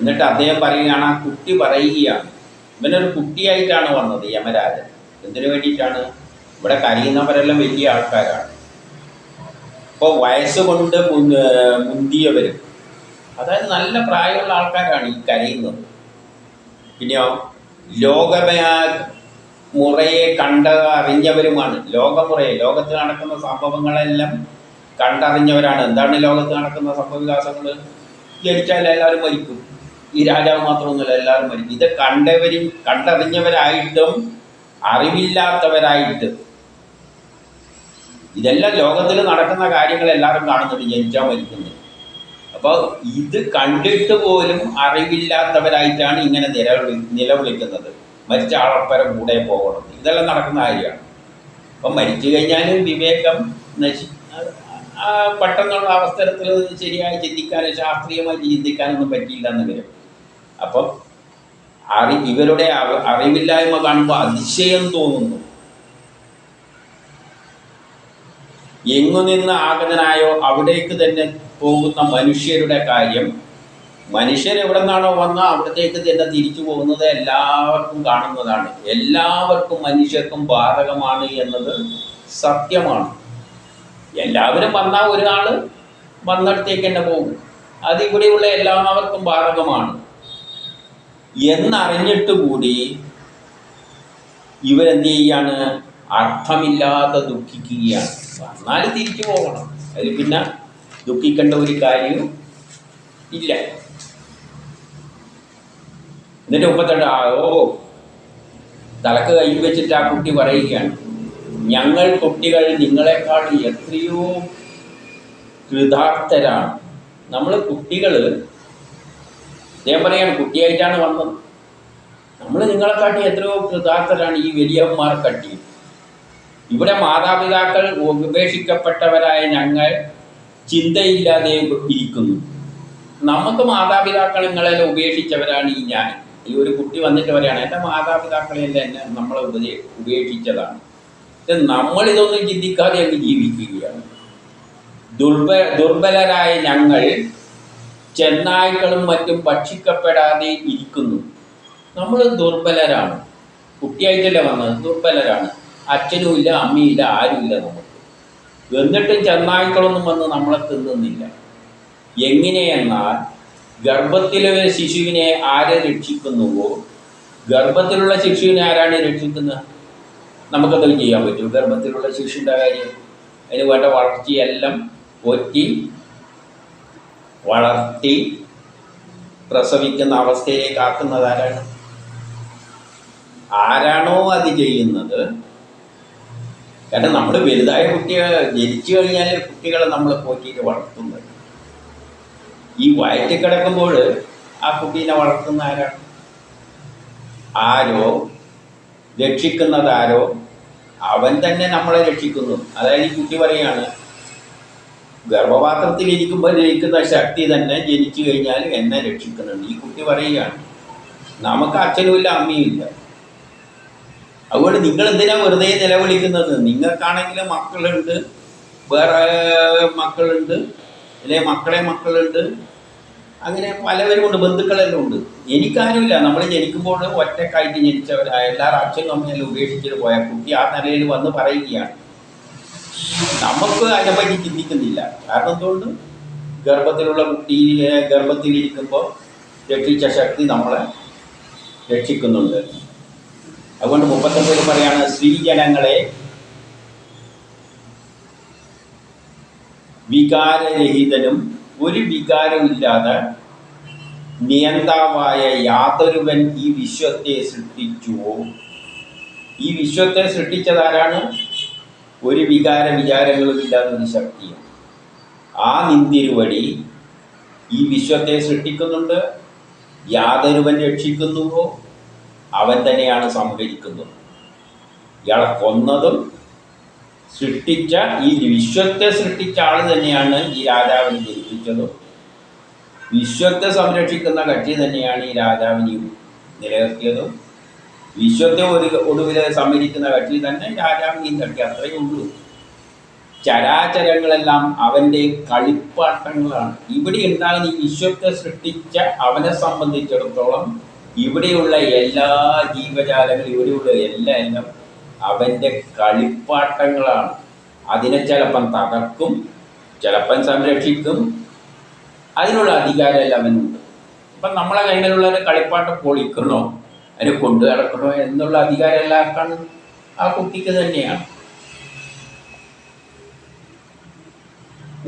എന്നിട്ട് അദ്ദേഹം പറയുകയാണ്, ആ കുട്ടി പറയുകയാണ്, ഇവനൊരു കുട്ടിയായിട്ടാണ് വന്നത് യമരാജൻ. എന്തിനു വേണ്ടിയിട്ടാണ്? ഇവിടെ കരയുന്നവരെല്ലാം വലിയ ആൾക്കാരാണ്. ഇപ്പോൾ വയസ്സുകൊണ്ട് മുന്തിയവരും, അതായത് നല്ല പ്രായമുള്ള ആൾക്കാരാണ് ഈ കരയുന്നത്. പിന്നെയോ ലോകമുറയെ അറിഞ്ഞവരുമാണ്. ലോകത്ത് നടക്കുന്ന സംഭവങ്ങളെല്ലാം കണ്ടറിഞ്ഞവരാണ്. എന്താണ് ലോകത്ത് നടക്കുന്ന സംഭവവികാസങ്ങൾ? ജനിച്ചാൽ എല്ലാവരും മരിക്കും. ഈ രാജാവ് മാത്രമൊന്നുമില്ല, എല്ലാവരും മരിക്കും. ഇത് കണ്ടറിഞ്ഞവരായിട്ടും അറിവില്ലാത്തവരായിട്ട് ഇതെല്ലാം ലോകത്തിൽ നടക്കുന്ന കാര്യങ്ങൾ എല്ലാവരും കാണുന്നുണ്ട്, ജനിച്ചാൽ മരിക്കുന്നത്. അപ്പോൾ ഇത് കണ്ടിട്ട് പോലും അറിവില്ലാത്തവരായിട്ടാണ് ഇങ്ങനെ നിലവിളിക്കുന്നത്. മരിച്ച ആളപ്പരം കൂടെ പോകണം. ഇതെല്ലാം നടക്കുന്ന കാര്യമാണ്. അപ്പം മരിച്ചു കഴിഞ്ഞാലും വിവേകം പെട്ടെന്നുള്ള അവസരത്തിൽ ശരിയായി ചിന്തിക്കാനും ശാസ്ത്രീയമായിട്ട് ചിന്തിക്കാനൊന്നും പറ്റിയില്ല എന്ന് വരും. അപ്പം ഇവരുടെ അറിവില്ലായ്മ കാണുമ്പോൾ അതിശയം തോന്നുന്നു. എങ്ങു നിന്ന് ആഗതനായോ അവിടേക്ക് തന്നെ പോകുന്ന മനുഷ്യരുടെ കാര്യം, മനുഷ്യരെവിടെ നിന്നാണോ വന്നാൽ അവിടത്തേക്ക് തന്നെ തിരിച്ചു പോകുന്നത് എല്ലാവർക്കും കാണുന്നതാണ്. എല്ലാവർക്കും മനുഷ്യർക്കും ബാധകമാണ് എന്നത് സത്യമാണ്. എല്ലാവരും വന്നാൽ ഒരാൾ വന്നിടത്തേക്ക് തന്നെ പോകും. അതിവിടെയുള്ള എല്ലാവർക്കും ബാധകമാണ് എന്നറിഞ്ഞിട്ട് കൂടി ഇവരെന്ത് ചെയ്യാണ്? അർത്ഥമില്ലാതെ ദുഃഖിക്കുകയാണ്. വന്നാൽ തിരിച്ചു പോകണം, അതിൽ പിന്നെ ദുഃഖിക്കേണ്ട ഒരു കാര്യവും ഇല്ല. എന്നിട്ട് 38 ഓ തലക്ക് കൈ വെച്ചിട്ട് ആ കുട്ടി പറയുകയാണ്, ഞങ്ങൾ കുട്ടികൾ നിങ്ങളെക്കാൾ എത്രയോ കൃതാർത്ഥരാണ്. നമ്മൾ കുട്ടികൾ, അദ്ദേഹം പറയാണ്, കുട്ടിയായിട്ടാണ് വന്നത്. നമ്മൾ നിങ്ങളെക്കാട്ടി എത്രയോ കൃതാർത്ഥരാണ് ഈ വലിയന്മാർക്കാട്ടി. ഇവിടെ മാതാപിതാക്കൾ ഉപേക്ഷിക്കപ്പെട്ടവരായ ഞങ്ങൾ ചിന്തയില്ലാതെ ഇരിക്കുന്നു. നമുക്ക് മാതാപിതാക്കളെല്ലാം ഉപേക്ഷിച്ചവരാണ് ഈ ഞാൻ. ഈ ഒരു കുട്ടി വന്നിട്ട് പറയാണ്, എൻ്റെ മാതാപിതാക്കളെല്ലാം എന്നെ നമ്മളെ ഉപേക്ഷിച്ചതാണ്. നമ്മളിതൊന്നും ചിന്തിക്കാതെ അങ്ങ് ജീവിക്കുകയാണ്. ദുർബലരായ ഞങ്ങൾ ചെന്നായ്ക്കളും മറ്റും ഭക്ഷിക്കപ്പെടാതെ ഇരിക്കുന്നു. നമ്മൾ ദുർബലരാണ്, കുട്ടിയായിട്ടല്ല വന്നത്, ദുർബലരാണ്. അച്ഛനുമില്ല, അമ്മയില്ല, ആരുമില്ല നമുക്ക്. എന്നിട്ടും ചെന്നായ്ക്കളൊന്നും വന്ന് നമ്മളെ തിന്നുന്നില്ല. എങ്ങനെയെന്നാൽ ഗർഭത്തിലെ ശിശുവിനെ ആരെ രക്ഷിക്കുന്നുവോ, ഗർഭത്തിലുള്ള ശിശുവിനെ ആരാണ് രക്ഷിക്കുന്നത്? നമുക്കത് ചെയ്യാൻ പറ്റും. ഗർഭത്തിലുള്ള ശിശുവിൻ്റെ കാര്യം, അതിന് വേണ്ട വളർച്ചയെല്ലാം ഒറ്റി വളർത്തി പ്രസവിക്കുന്ന അവസ്ഥയിലേക്ക് ആക്കുന്നത് ആരാണ്? ആരാണോ അത് ചെയ്യുന്നത്. കാരണം നമ്മൾ വലുതായ കുട്ടികളെ ജനിച്ചു കഴിഞ്ഞാൽ കുട്ടികളെ നമ്മൾ പോറ്റിയിട്ട് വളർത്തുന്നത്. ഈ വയറ്റിൽ കിടക്കുമ്പോൾ ആ കുട്ടീനെ വളർത്തുന്ന ആരാണ്? ആരോ രക്ഷിക്കുന്നതാരോ അവൻ തന്നെ നമ്മളെ രക്ഷിക്കുന്നു. അതായത് ഈ കുട്ടി പറയുകയാണ്, ഗർഭപാത്രത്തിലിരിക്കുമ്പോൾ ജനിക്കുന്ന ശക്തി തന്നെ ജനിച്ചു കഴിഞ്ഞാൽ എന്നെ രക്ഷിക്കുന്നുണ്ട്. ഈ കുട്ടി പറയുകയാണ്, നമുക്ക് അച്ഛനുമില്ല, അമ്മയുമില്ല. അതുകൊണ്ട് നിങ്ങൾ എന്തിനാ വെറുതെ നിലവിളിക്കുന്നത്? നിങ്ങൾക്കാണെങ്കിൽ മക്കളുണ്ട്, വേറെ മക്കളുണ്ട്, അല്ലെ മക്കളുണ്ട്, അങ്ങനെ പലവരും ഉണ്ട്, ബന്ധുക്കളെല്ലാം ഉണ്ട്. എനിക്കാരുമില്ല. നമ്മൾ ജനിക്കുമ്പോൾ ഒറ്റക്കായിട്ട് ജനിച്ചവരായ എല്ലാവരും അച്ഛനും അമ്മയെല്ലാം ഉപേക്ഷിച്ചിട്ട് പോയ കുട്ടി ആ നിലയിൽ വന്ന് പറയുകയാണ്. നമുക്ക് അതിനെപ്പറ്റി ചിന്തിക്കുന്നില്ല. കാരണം എന്തുകൊണ്ട്? ഗർഭത്തിലുള്ള കുട്ടിയെ ഗർഭത്തിലിരിക്കുമ്പോൾ രക്ഷിച്ച ശക്തി നമ്മളെ രക്ഷിക്കുന്നുണ്ട്. അതുകൊണ്ട് 39 പറയാണ്, സ്ത്രീജനങ്ങളെ വികാരരഹിതനും ഒരു വികാരമില്ലാതെ നിയന്താവായ യാതൊരുവൻ ഈ വിശ്വത്തെ സൃഷ്ടിച്ചുവോ. ഈ വിശ്വത്തെ സൃഷ്ടിച്ചതാരാണ്? ഒരു വിചാരങ്ങളും ഇല്ലാത്ത ഒരു ശക്തിയാണ്. ആ നിന്തിരുവടി ഈ വിശ്വത്തെ സൃഷ്ടിക്കുന്നുണ്ട്. യാതൊരുവൻ രക്ഷിക്കുന്നുവോ അവൻ തന്നെയാണ് സംഹരിക്കുന്നത്. ഇയാളെ കൊന്നതും സൃഷ്ടിച്ച ഈ വിശ്വത്തെ സൃഷ്ടിച്ച ആൾ തന്നെയാണ് ഈ രാജാവിനെ ജനിപ്പിച്ചതും. വിശ്വത്തെ സംരക്ഷിക്കുന്ന കക്ഷി തന്നെയാണ് ഈ രാജാവിനെ നിലനിർത്തിയതും. വിശ്വത്തെ ഒടുവിൽ സംഹരിക്കുന്ന കക്ഷി തന്നെ രാജാവിനെയും കക്ഷി. അത്രയേ ഉള്ളൂ. ചരാചരങ്ങളെല്ലാം അവൻ്റെ കളിപ്പാട്ടങ്ങളാണ്. ഇവിടെ ഉണ്ടാകുന്ന ഈ വിശ്വത്തെ സൃഷ്ടിച്ച അവനെ സംബന്ധിച്ചിടത്തോളം ഇവിടെയുള്ള എല്ലാ ജീവജാലങ്ങളും, ഇവിടെയുള്ള എല്ലാം അവൻ്റെ കളിപ്പാട്ടങ്ങളാണ്. അതിനെ ചിലപ്പം തകർക്കും, ചിലപ്പം സംരക്ഷിക്കും. അതിനുള്ള അധികാരമെല്ലാം അവനുണ്ട്. അപ്പം നമ്മളെ കൈകളിലുള്ള കളിപ്പാട്ടം പൊളിക്കണോ, അതിനെ കൊണ്ടു നടക്കണോ എന്നുള്ള അധികാരം എല്ലാവർക്കാണ്. ആ കുട്ടിക്ക് തന്നെയാണ്.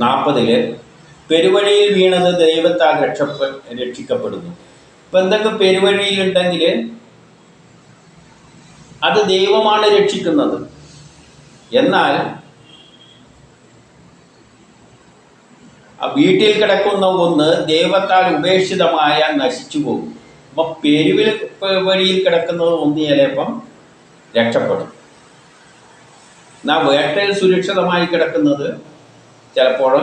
40 പെരുവഴിയിൽ വീണത് ദൈവത്താൽ രക്ഷിക്കപ്പെടുന്നു. ഇപ്പം എന്തൊക്കെ പെരുവഴിയിലുണ്ടെങ്കിൽ അത് ദൈവമാണ് രക്ഷിക്കുന്നത്. എന്നാൽ വീട്ടിൽ കിടക്കുന്ന ഒന്ന് ദൈവത്താൽ ഉപേക്ഷിതമായ നശിച്ചു പോകും. അപ്പം വഴിയിൽ കിടക്കുന്നത് ഒന്ന് ചിലപ്പം രക്ഷപ്പെടും. എന്നാൽ വേട്ടയിൽ സുരക്ഷിതമായി കിടക്കുന്നത് ചിലപ്പോൾ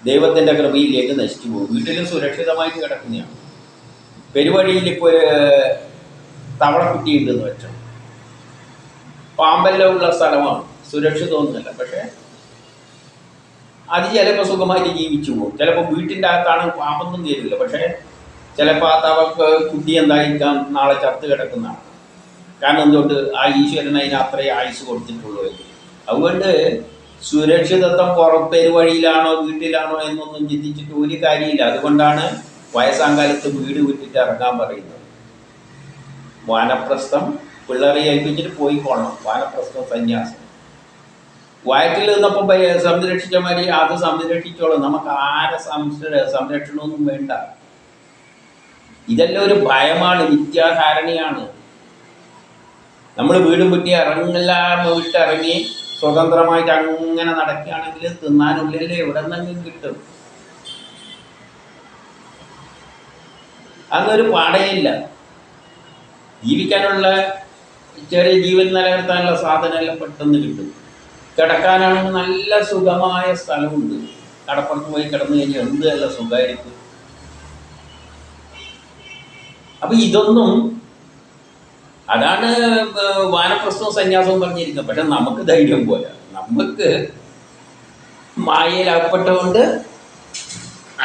ദൈവത്തിൻ്റെ കൃപയിലേക്ക് നശിച്ചു പോകും. വീട്ടിൽ സുരക്ഷിതമായിട്ട് കിടക്കുന്നതാണ്. പെരുവഴിയിൽ ഇപ്പോൾ തവളക്കുട്ടിയുണ്ടെന്ന് വെച്ചോ, പാമ്പെല്ലാം ഉള്ള സ്ഥലമാണ്, സുരക്ഷിതമൊന്നുമല്ല. പക്ഷേ അത് ചിലപ്പോൾ സുഖമായിട്ട് ജീവിച്ചു പോകും. ചിലപ്പോൾ വീട്ടിൻ്റെ അകത്താണ്, പാമ്പൊന്നും തരില്ല. പക്ഷേ ചിലപ്പോൾ ആ കുട്ടി എന്തായിരിക്കാം നാളെ ചത്ത് കിടക്കുന്നതാണ്. കാരണം എന്തുകൊണ്ട്? ആ ഈശ്വരൻ അതിന് അത്രയും ആയുസ് കൊടുത്തിട്ടുള്ളൂ. അതുകൊണ്ട് സുരക്ഷിതത്വം പെരുവഴിയിലാണോ വീട്ടിലാണോ എന്നൊന്നും ചിന്തിച്ചിട്ട് ഒരു കാര്യമില്ല. അതുകൊണ്ടാണ് വയസ്സാം കാലത്ത് വീട് വിട്ടിട്ട് ഇറങ്ങാൻ പറയുന്നത്. വാനപ്രസ്ഥം പിള്ളേരെ ഏൽപ്പിച്ചിട്ട് പോയിക്കോണം. വാനപ്രസ്ഥം സന്യാസം. വയറ്റിൽ നിന്നപ്പോൾ സംരക്ഷിച്ച മാതിരി അത് സംരക്ഷിച്ചോളും. നമുക്ക് ആരെ സംരക്ഷണമൊന്നും വേണ്ട. ഇതെല്ലാം ഒരു ഭയമാണ്, മിഥ്യാധാരണയാണ്. നമ്മൾ വീടും വിട്ടി ഇറങ്ങെല്ലാം വിട്ടിറങ്ങി സ്വതന്ത്രമായിട്ട് അങ്ങനെ നടക്കുകയാണെങ്കിൽ തിന്നാനുള്ളിൽ എവിടെ നിന്നെങ്കിലും കിട്ടും. അതൊരു പാടയില്ല. ജീവിക്കാനുള്ള ചെറിയ ജീവൻ നിലനിർത്താനുള്ള സാധനമെല്ലാം പെട്ടെന്ന് കിട്ടും. കിടക്കാനാണെങ്കിൽ നല്ല സുഖമായ സ്ഥലമുണ്ട്. കടപ്പുറത്ത് പോയി കിടന്നു കഴിഞ്ഞാൽ എന്ത് നല്ല സുഖമായിരിക്കും. അപ്പം ഇതൊന്നും, അതാണ് വാനപ്രസ്ഥവും സന്യാസവും പറഞ്ഞിരിക്കുന്നത്. പക്ഷെ നമുക്ക് ധൈര്യം പോരാ. നമുക്ക് മായയിൽ അകപ്പെട്ടതുകൊണ്ട്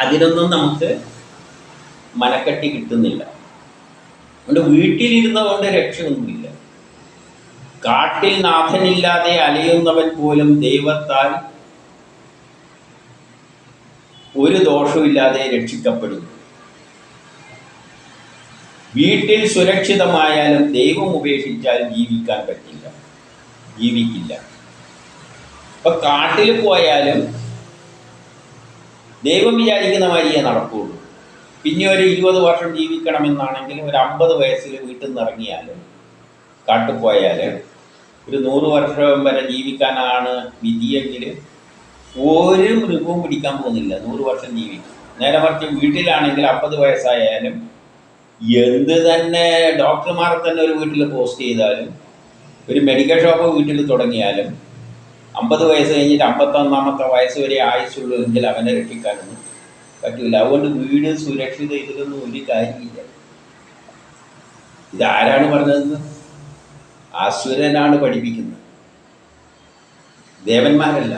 അതിനൊന്നും നമുക്ക് മനക്കെട്ടി കിട്ടുന്നില്ല. അതുകൊണ്ട് വീട്ടിലിരുന്നതുകൊണ്ട് രക്ഷയൊന്നുമില്ല. കാട്ടിൽ നാഥനില്ലാതെ അലയുന്നവൻ പോലും ദൈവത്താൽ ഒരു ദോഷമില്ലാതെ രക്ഷിക്കപ്പെടുന്നു. വീട്ടിൽ സുരക്ഷിതമായാലും ദൈവം ഉപേക്ഷിച്ചാൽ ജീവിക്കില്ല. ഇപ്പൊ കാട്ടിൽ പോയാലും ദൈവം വിചാരിക്കുന്ന മാതിരിയേ നടക്കുകയുള്ളൂ. പിന്നെ ഒരു 20 വർഷം ജീവിക്കണമെന്നാണെങ്കിൽ ഒരു 50 വയസ്സിൽ വീട്ടിൽ നിന്ന് ഇറങ്ങിയാലും കാട്ടിൽ പോയാൽ ഒരു 100 വർഷം വരെ ജീവിക്കാനാണ് വിധിയെങ്കിൽ ഒരു മൃഗവും പിടിക്കാൻ പോകുന്നില്ല. 100 വർഷം ജീവിക്കും. നേരെ മറിച്ച് വീട്ടിലാണെങ്കിൽ 50 വയസ്സായാലും എന്ത് തന്നെ ഡോക്ടർമാരെ തന്നെ ഒരു വീട്ടിൽ പോസ്റ്റ് ചെയ്താലും ഒരു മെഡിക്കൽ ഷോപ്പ് വീട്ടിൽ തുടങ്ങിയാലും 50 വയസ്സ് കഴിഞ്ഞിട്ട് 51-ാമത്തെ വയസ്സ് വരെ ആയുസുള്ളൂ എങ്കിൽ അവനെ രക്ഷിക്കാനൊന്നും പറ്റില്ല. അതുകൊണ്ട് വീട് സുരക്ഷിത, ഇതിലൊന്നും ഒരു കാര്യമില്ല. ഇതാരാണ് പറഞ്ഞത്? അസുരനാണ് പഠിപ്പിക്കുന്നത്, ദേവന്മാരല്ല.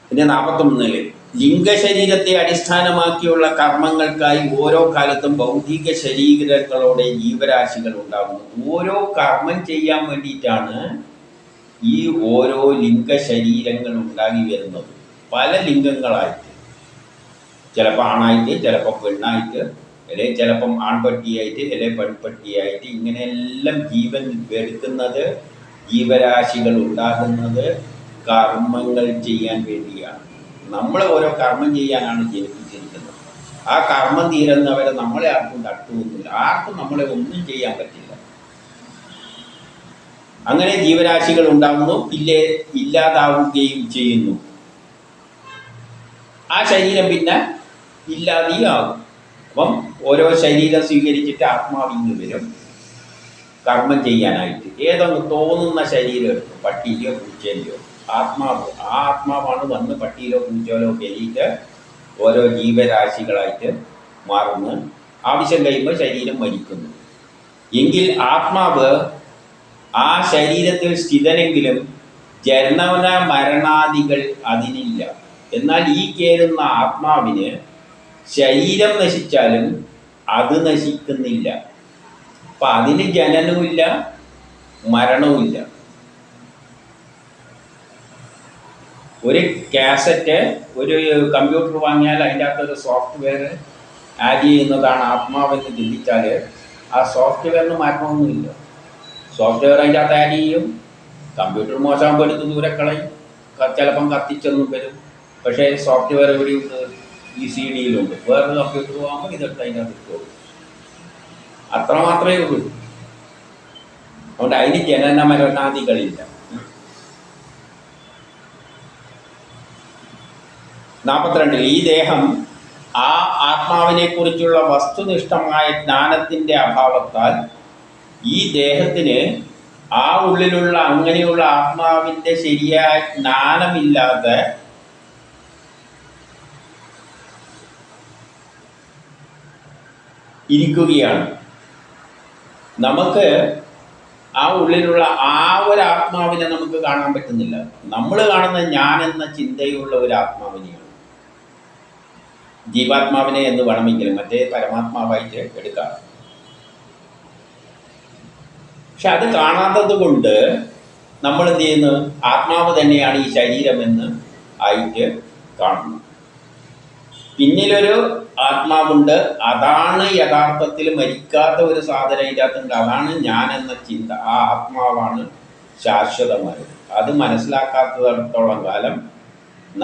പിന്നെ 41 ലിംഗശരീരത്തെ അടിസ്ഥാനമാക്കിയുള്ള കർമ്മങ്ങൾക്കായി ഓരോ കാലത്തും ഭൗതിക ശരീരങ്ങളോടെ ജീവരാശികൾ ഉണ്ടാകുന്നു. ഓരോ കർമ്മം ചെയ്യാൻ വേണ്ടിയിട്ടാണ് ഈ ഓരോ ലിംഗശരീരങ്ങൾ ഉണ്ടാക്കി വരുന്നത്. പല ലിംഗങ്ങളായിട്ട്, ചിലപ്പോൾ ആണായിട്ട്, ചിലപ്പോൾ പെണ്ണായിട്ട്, അല്ലെങ്കിൽ ചിലപ്പം ആൺപട്ടിയായിട്ട്, അല്ലെങ്കിൽ പെൺപട്ടിയായിട്ട്, ഇങ്ങനെയെല്ലാം ജീവൻ എടുക്കുന്നത്, ജീവരാശികൾ ഉണ്ടാകുന്നത് കർമ്മങ്ങൾ ചെയ്യാൻ വേണ്ടിയാണ്. നമ്മൾ ഓരോ കർമ്മം ചെയ്യാനാണ് ജനിപ്പിച്ചിരിക്കുന്നത്. ആ കർമ്മം തീരുന്നവരെ നമ്മളെ ആർക്കും തട്ടുമൊന്നുമില്ല. ആർക്കും നമ്മളെ ഒന്നും ചെയ്യാൻ പറ്റില്ല. അങ്ങനെ ജീവരാശികൾ ഉണ്ടാകുന്നു, പിന്നെ ഇല്ലാതാവുകയും ചെയ്യുന്നു. ആ ശരീരം പിന്നെ ഇല്ലാതെയാകും. അപ്പം ഓരോ ശരീരം സ്വീകരിച്ചിട്ട് ആത്മാവിന് വരും കർമ്മം ചെയ്യാനായിട്ട്. ഏതൊന്ന് തോന്നുന്ന ശരീരം എടുക്കും, പട്ടിയിലോ പൂച്ചയിലോ ആത്മാവ്. ആ ആത്മാവാണ് വന്ന് പട്ടിയിലോ പൂച്ചയിലോ കയറിയിട്ട് ഓരോ ജീവരാശികളായിട്ട് മാറുന്നു. ആവശ്യം കഴിയുമ്പോൾ ശരീരം മരിക്കുന്നു. എങ്കിൽ ആത്മാവ് ആ ശരീരത്തിൽ സ്ഥിതനെങ്കിലും ജനന മരണാദികൾ അതിനില്ല. എന്നാൽ ഈ കയറുന്ന ആത്മാവിന് ശരീരം നശിച്ചാലും അത് നശിക്കുന്നില്ല. അപ്പം അതിന് ജനനവുമില്ല, മരണവുമില്ല. ഒരു കാസറ്റ്, ഒരു കമ്പ്യൂട്ടർ വാങ്ങിയാൽ അതിൻ്റെ അകത്തൊരു സോഫ്റ്റ്വെയർ ആഡ് ചെയ്യുന്നതാണ് ആത്മാവെന്ന് ചിന്തിച്ചാൽ ആ സോഫ്റ്റ്വെയറിന് മാറ്റമൊന്നുമില്ല. സോഫ്റ്റ്വെയർ അതിൻ്റെ അകത്ത് ആഡ് ചെയ്യും. കമ്പ്യൂട്ടർ മോശമാകുമ്പോൾ എടുത്ത് ദൂരെ കളയും, ചിലപ്പം കത്തിച്ചൊന്നും വരും. പക്ഷേ സോഫ്റ്റ്വെയർ എവിടെയുണ്ട്? ഈ CD-യിലുണ്ട്. വേറൊരു കമ്പ്യൂട്ടർ ആകുമ്പോൾ ഇതെടുത്ത് അതിൻ്റെ അകത്ത് ഇട്ടോളൂ. അത്ര മാത്രമേ ഉള്ളൂ. അതുകൊണ്ട് അതിന് ജനന മരണാദികളില്ല. 42 ഈ ദേഹം ആ ആത്മാവിനെ കുറിച്ചുള്ള വസ്തുനിഷ്ഠമായ ജ്ഞാനത്തിൻ്റെ അഭാവത്താൽ ഈ ദേഹത്തിന് ആ ഉള്ളിലുള്ള അങ്ങനെയുള്ള ആത്മാവിൻ്റെ ശരിയായ ജ്ഞാനമില്ലാതെ ഇരിക്കുകയാണ്. നമുക്ക് ആ ഉള്ളിലുള്ള ആ ഒരു ആത്മാവിനെ നമുക്ക് കാണാൻ പറ്റുന്നില്ല. നമ്മൾ കാണുന്ന ഞാൻ എന്ന ചിന്തയുള്ള ഒരു ആത്മാവിനെയാണ്, ജീവാത്മാവിനെ എന്ന് വേണമെങ്കിലും മറ്റേ പരമാത്മാവായിട്ട് എടുക്കാം. പക്ഷെ അത് കാണാത്തത് കൊണ്ട് നമ്മൾ എന്ത് ചെയ്യുന്നു? ആത്മാവ് തന്നെയാണ് ഈ ശരീരമെന്ന് ആയിട്ട് കാണുന്നു. പിന്നിലൊരു ആത്മാവുണ്ട്, അതാണ് യഥാർത്ഥത്തിൽ മരിക്കാത്ത ഒരു സാധനം ഇതിനകത്തുണ്ട്. അതാണ് ഞാൻ എന്ന ചിന്ത. ആ ആത്മാവാണ് ശാശ്വതമായത്. അത് മനസ്സിലാക്കാത്തടത്തോളം കാലം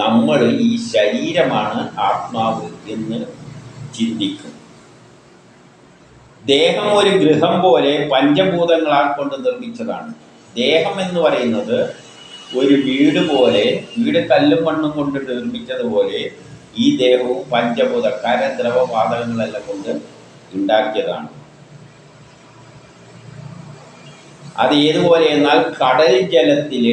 നമ്മൾ ഈ ശരീരമാണ് ആത്മാവ് എന്ന് ചിന്തിക്കും. ദേഹം ഒരു ഗൃഹം പോലെ പഞ്ചഭൂതങ്ങളാൽ കൊണ്ട് നിർമ്മിച്ചതാണ്. ദേഹം എന്ന് പറയുന്നത് ഒരു വീട് പോലെ, വീട് കല്ലും മണ്ണും കൊണ്ട് നിർമ്മിച്ചതുപോലെ ഈ ദേഹവും പഞ്ചഭൂത കര ദ്രവ വാതകങ്ങളെല്ലാം കൊണ്ട് ഉണ്ടാക്കിയതാണ്. അത് ഏതുപോലെ എന്നാൽ കടൽ ജലത്തിൽ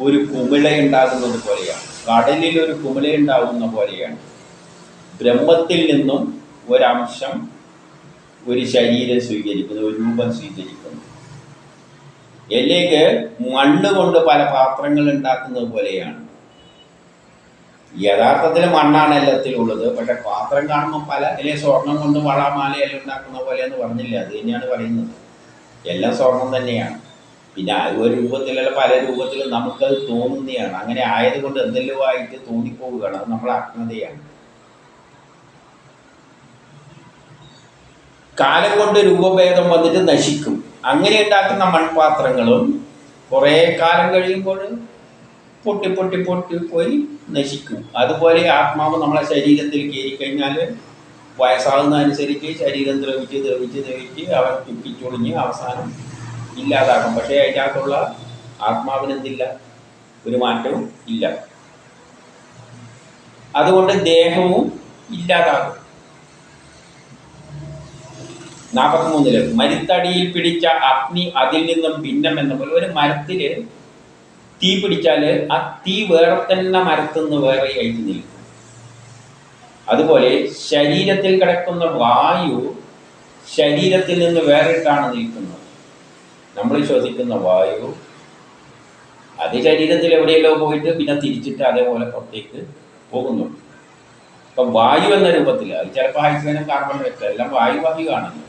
ഒരു കുമിള ഉണ്ടാകുന്നത് പോലെയാണ്. കടലിൽ ഒരു കുമിള ഉണ്ടാകുന്ന പോലെയാണ് ബ്രഹ്മത്തിൽ നിന്നും ഒരംശം ഒരു ശരീരം സ്വീകരിക്കുന്നു, ഒരു രൂപം സ്വീകരിക്കുന്നു. അല്ലെങ്കിൽ മണ്ണ് കൊണ്ട് പല പാത്രങ്ങൾ ഉണ്ടാക്കുന്നത് പോലെയാണ്. യഥാർത്ഥത്തിൽ മണ്ണാണ് എല്ലാത്തിലുള്ളത്. പക്ഷെ പാത്രം കാണുമ്പോൾ പല, അല്ലെങ്കിൽ സ്വർണം കൊണ്ട് വളമാലയെല്ലാം ഉണ്ടാക്കുന്ന പോലെ എന്ന് പറഞ്ഞില്ല, അത് തന്നെയാണ് പറയുന്നത്. എല്ലാം സ്വർണം തന്നെയാണ്. പിന്നെ ഒരു രൂപത്തിലല്ല പല രൂപത്തിലും നമുക്കത് തോന്നുന്നതാണ്. അങ്ങനെ ആയതുകൊണ്ട് എന്തെല്ലോ ആയിട്ട് തോന്നിപ്പോവുകയാണ്. അത് നമ്മളെ അജ്ഞതയാണ്. കാലം കൊണ്ട് രൂപഭേദം വന്നിട്ട് നശിക്കും. അങ്ങനെ ഉണ്ടാക്കുന്ന മൺപാത്രങ്ങളും കുറേ കാലം കഴിയുമ്പോൾ പൊട്ടി പൊട്ടി പൊട്ടി പോയി നശിക്കും. അതുപോലെ ആത്മാവ് നമ്മളെ ശരീരത്തിൽ കയറിക്കഴിഞ്ഞാൽ വയസ്സാകുന്നതനുസരിച്ച് ശരീരം ദ്രവിച്ച് ദ്രവിച്ച് ദ്രവിച്ച് അവൻ ചുക്കിച്ചൊളിഞ്ഞ് അവസാനം ഇല്ലാതാക്കും. പക്ഷേ അതിൻ്റെ അകത്തുള്ള ആത്മാവിനെന്തില്ല, ഒരു മാറ്റവും ഇല്ല. അതുകൊണ്ട് ദേഹവും ഇല്ലാതാകും. 43 മരുത്തടിയിൽ പിടിച്ച അഗ്നി അതിൽ നിന്നും ഭിന്നം എന്ന പോലെ. ഒരു മരത്തിൽ തീ പിടിച്ചാൽ ആ തീ വേറെ തന്നെ മരത്തിൽ നിന്ന് വേറെ ആയിട്ട് നിൽക്കും. അതുപോലെ ശരീരത്തിൽ കിടക്കുന്ന വായു ശരീരത്തിൽ നിന്ന് വേറിട്ടാണ് നിൽക്കുന്നത്. നമ്മൾ ശ്വസിക്കുന്ന വായു അത് ശരീരത്തിൽ എവിടെയല്ലോ പോയിട്ട് പിന്നെ തിരിച്ചിട്ട് അതേപോലെ പുറത്തേക്ക് പോകുന്നുണ്ട്. അപ്പം വായു എന്ന രൂപത്തിൽ അത് ചിലപ്പോൾ ഹൈഡ്രജനും കാർബൺ ഡയോക്സൈഡ് എല്ലാം വായു ആണല്ലോ.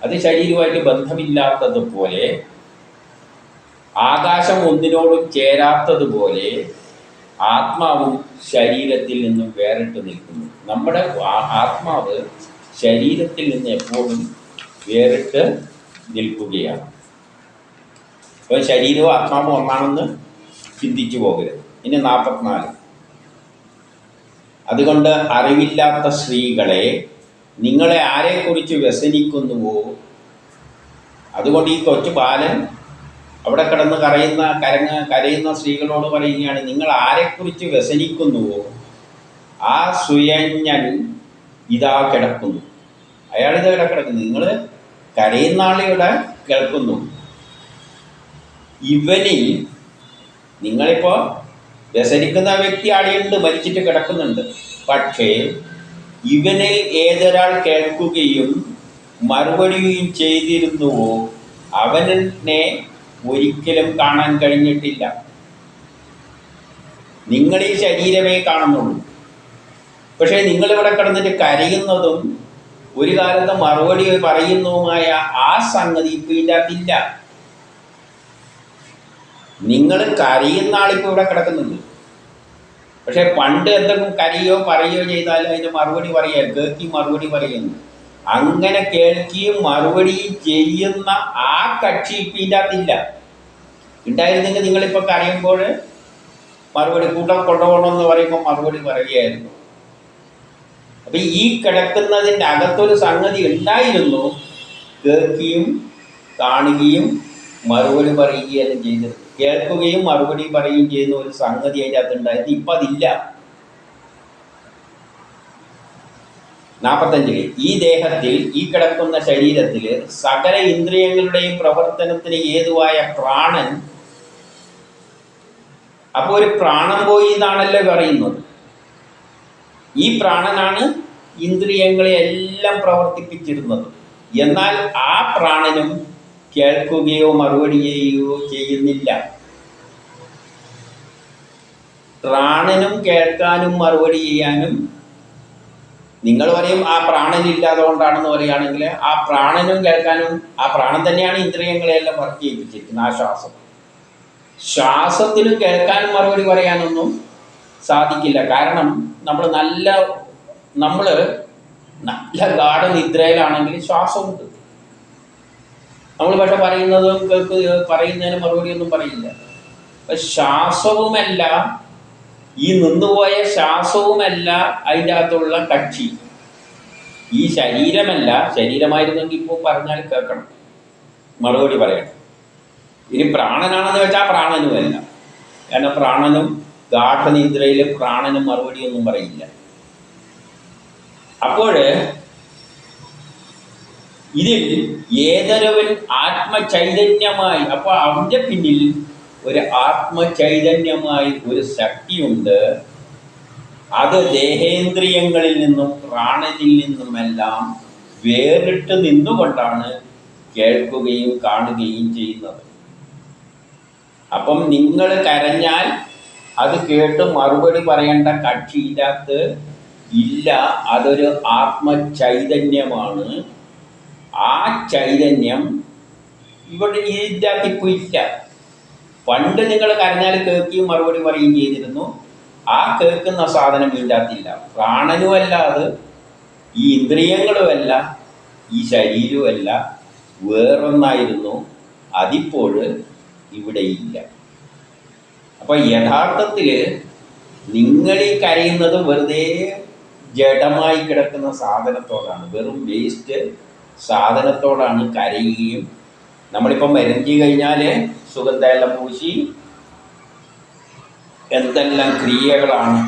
അത് ശരീരവുമായിട്ട് ബന്ധമില്ലാത്തതുപോലെ, ആകാശം ഒന്നിനോടും ചേരാത്തതുപോലെ ആത്മാവും ശരീരത്തിൽ നിന്നും വേറിട്ട് നിൽക്കുന്നു. നമ്മുടെ ആത്മാവ് ശരീരത്തിൽ നിന്ന് എപ്പോഴും വേറിട്ട് നിൽക്കുകയാണ്. അപ്പോൾ ശരീരവും ആത്മാവും ഒന്നാണെന്ന് ചിന്തിച്ചു പോകരുത്. ഇനി 44 അതുകൊണ്ട് അറിവില്ലാത്ത സ്ത്രീകളെ, നിങ്ങളെ ആരെക്കുറിച്ച് വ്യസനിക്കുന്നുവോ, അതുകൊണ്ട് ഈ കൊച്ചു ബാലൻ അവിടെ കിടന്ന് കരയുന്ന സ്ത്രീകളോട് പറയുകയാണ്, നിങ്ങൾ ആരെക്കുറിച്ച് വ്യസനിക്കുന്നുവോ ആ സുയഞ്ഞൻ ഇതാ കിടക്കുന്നു. അയാളിത് ഇവിടെ കിടക്കുന്നു. നിങ്ങൾ കരയുന്ന ആളിവിടെ കേൾക്കുന്നു. ഇവനിൽ നിങ്ങളിപ്പോൾ വ്യസനിക്കുന്ന വ്യക്തി അവിടെയുണ്ട്, മരിച്ചിട്ട് കിടക്കുന്നുണ്ട്. പക്ഷേ ഇവനിൽ ഏതൊരാൾ കേൾക്കുകയും മറുപടിയും ചെയ്തിരുന്നുവോ അവനെ ഒരിക്കലും കാണാൻ കഴിഞ്ഞിട്ടില്ല. നിങ്ങൾ ഈ ശരീരമേ കാണുന്നുള്ളൂ. പക്ഷേ നിങ്ങളിവിടെ കിടന്നിട്ട് കരയുന്നതും ഒരു കാലത്ത് മറുപടി പറയുന്നതുമായ ആ സംഗതി ഇപ്പം ഇതിൻ്റെ അകത്തില്ല. നിങ്ങൾ കരയുന്ന ആളിപ്പോൾ ഇവിടെ കിടക്കുന്നുണ്ട്. പക്ഷെ പണ്ട് എന്തെങ്കിലും കരയോ പറയുകയോ ചെയ്താൽ അതിന് മറുപടി പറയുക, കേൾക്കി മറുപടി പറയുന്നു. അങ്ങനെ കേൾക്കുകയും മറുപടി ചെയ്യുന്ന ആ കക്ഷി ഇപ്പം ഇതിൻ്റെ അകത്തില്ല. ഉണ്ടായിരുന്നെങ്കിൽ നിങ്ങളിപ്പോൾ കരയുമ്പോൾ മറുപടി കൂട്ടം കൊണ്ടുപോകണമെന്ന് പറയുമ്പോൾ മറുപടി പറയുകയായിരുന്നു. അപ്പം ഈ കിടക്കുന്നതിൻ്റെ അകത്തൊരു സംഗതി ഉണ്ടായിരുന്നു, കേൾക്കുകയും കാണുകയും മറുപടി പറയുകയെല്ലാം ചെയ്തത്. കേൾക്കുകയും മറുപടി പറയുകയും ചെയ്യുന്ന ഒരു സംഗതി അതിൻ്റെ അകത്തുണ്ടായിരുന്നു. ഇപ്പം അതില്ല. 45 ഈ ദേഹത്തിൽ, ഈ കിടക്കുന്ന ശരീരത്തിൽ സകല ഇന്ദ്രിയങ്ങളുടെയും പ്രവർത്തനത്തിന് ഹേതുവായ പ്രാണൻ. അപ്പോൾ ഒരു പ്രാണൻ പോയി എന്നാണല്ലോ പറയുന്നത്. ഈ പ്രാണനാണ് ഇന്ദ്രിയങ്ങളെ എല്ലാം പ്രവർത്തിപ്പിച്ചിരുന്നത്. എന്നാൽ ആ പ്രാണനും കേൾക്കുകയോ മറുപടി ചെയ്യുകയോ ചെയ്യുന്നില്ല. പ്രാണനും കേൾക്കാനും മറുപടി ചെയ്യാനും, നിങ്ങൾ പറയും ആ പ്രാണനില്ലാതെ കൊണ്ടാണെന്ന് പറയുകയാണെങ്കിൽ ആ പ്രാണനും കേൾക്കാനും, ആ പ്രാണൻ തന്നെയാണ് ഇന്ദ്രിയങ്ങളെല്ലാം വർക്ക് ചെയ്യിപ്പിച്ചിരിക്കുന്നത്. ആ ശ്വാസത്തിനും കേൾക്കാനും മറുപടി പറയാനൊന്നും സാധിക്കില്ല. കാരണം നമ്മൾ നല്ല ഗാഠനിദ്രയിലാണെങ്കിൽ ശ്വാസമുണ്ട്. നമ്മൾ പക്ഷെ പറയുന്നതിന് മറുപടിയൊന്നും പറയില്ല. അപ്പം ശ്വാസവുമല്ല, ഈ നിന്നുപോയ ശ്വാസവുമല്ല അതിൻ്റെ അകത്തുള്ള കക്ഷി. ഈ ശരീരമല്ല, ശരീരമായിരുന്നെങ്കിൽ ഇപ്പോൾ പറഞ്ഞാൽ കേൾക്കണം, മറുപടി പറയണം. ഇനി പ്രാണനാണെന്ന് വെച്ചാൽ പ്രാണനുമല്ല. കാരണം പ്രാണനും ഗാഠനിദ്രയിൽ പ്രാണനും മറുപടിയൊന്നും പറയില്ല. അപ്പോൾ ഇതിൽ ഏതൊരുവൻ ആത്മചൈതന്യമായി, അപ്പോൾ അവൻ്റെ പിന്നിൽ ഒരു ആത്മചൈതന്യമായി ഒരു ശക്തിയുണ്ട്. അത് ദേഹേന്ദ്രിയങ്ങളിൽ നിന്നും പ്രാണനിൽ നിന്നുമെല്ലാം വേറിട്ട് നിന്നുകൊണ്ടാണ് കേൾക്കുകയും കാണുകയും ചെയ്യുന്നത്. അപ്പം നിങ്ങൾ കരഞ്ഞാൽ അത് കേട്ട് മറുപടി പറയേണ്ട കക്ഷി ഇതിനകത്ത് ഇല്ല. അതൊരു ആത്മചൈതന്യമാണ്. ആ ചൈതന്യം ഇവിടെ ഇതിൻ്റെ അകത്ത് ഇപ്പോൾ ഇല്ല. പണ്ട് നിങ്ങൾ കരഞ്ഞാൽ കേൾക്കുകയും മറുപടി പറയുകയും ചെയ്തിരുന്നു. ആ കേൾക്കുന്ന സാധനം ഇതിൻ്റെ അകത്തില്ല. പ്രാണനുമല്ല, അത് ഈ ഇന്ദ്രിയങ്ങളുമല്ല, ഈ ശരീരവുമല്ല, വേറൊന്നായിരുന്നു. അതിപ്പോൾ ഇവിടെ ഇല്ല. അപ്പം യഥാർത്ഥത്തിൽ നിങ്ങൾ ഈ കരയുന്നത് വെറുതെ ജഡമായി കിടക്കുന്ന സാധനത്തോടാണ്, വെറും വേസ്റ്റ് സാധനത്തോടാണ് കരയുകയും. നമ്മളിപ്പം മരുന്ന് കഴിഞ്ഞാൽ സുഗന്ധമെല്ലാം പൂശി എന്തെല്ലാം ക്രിയകളാണ്.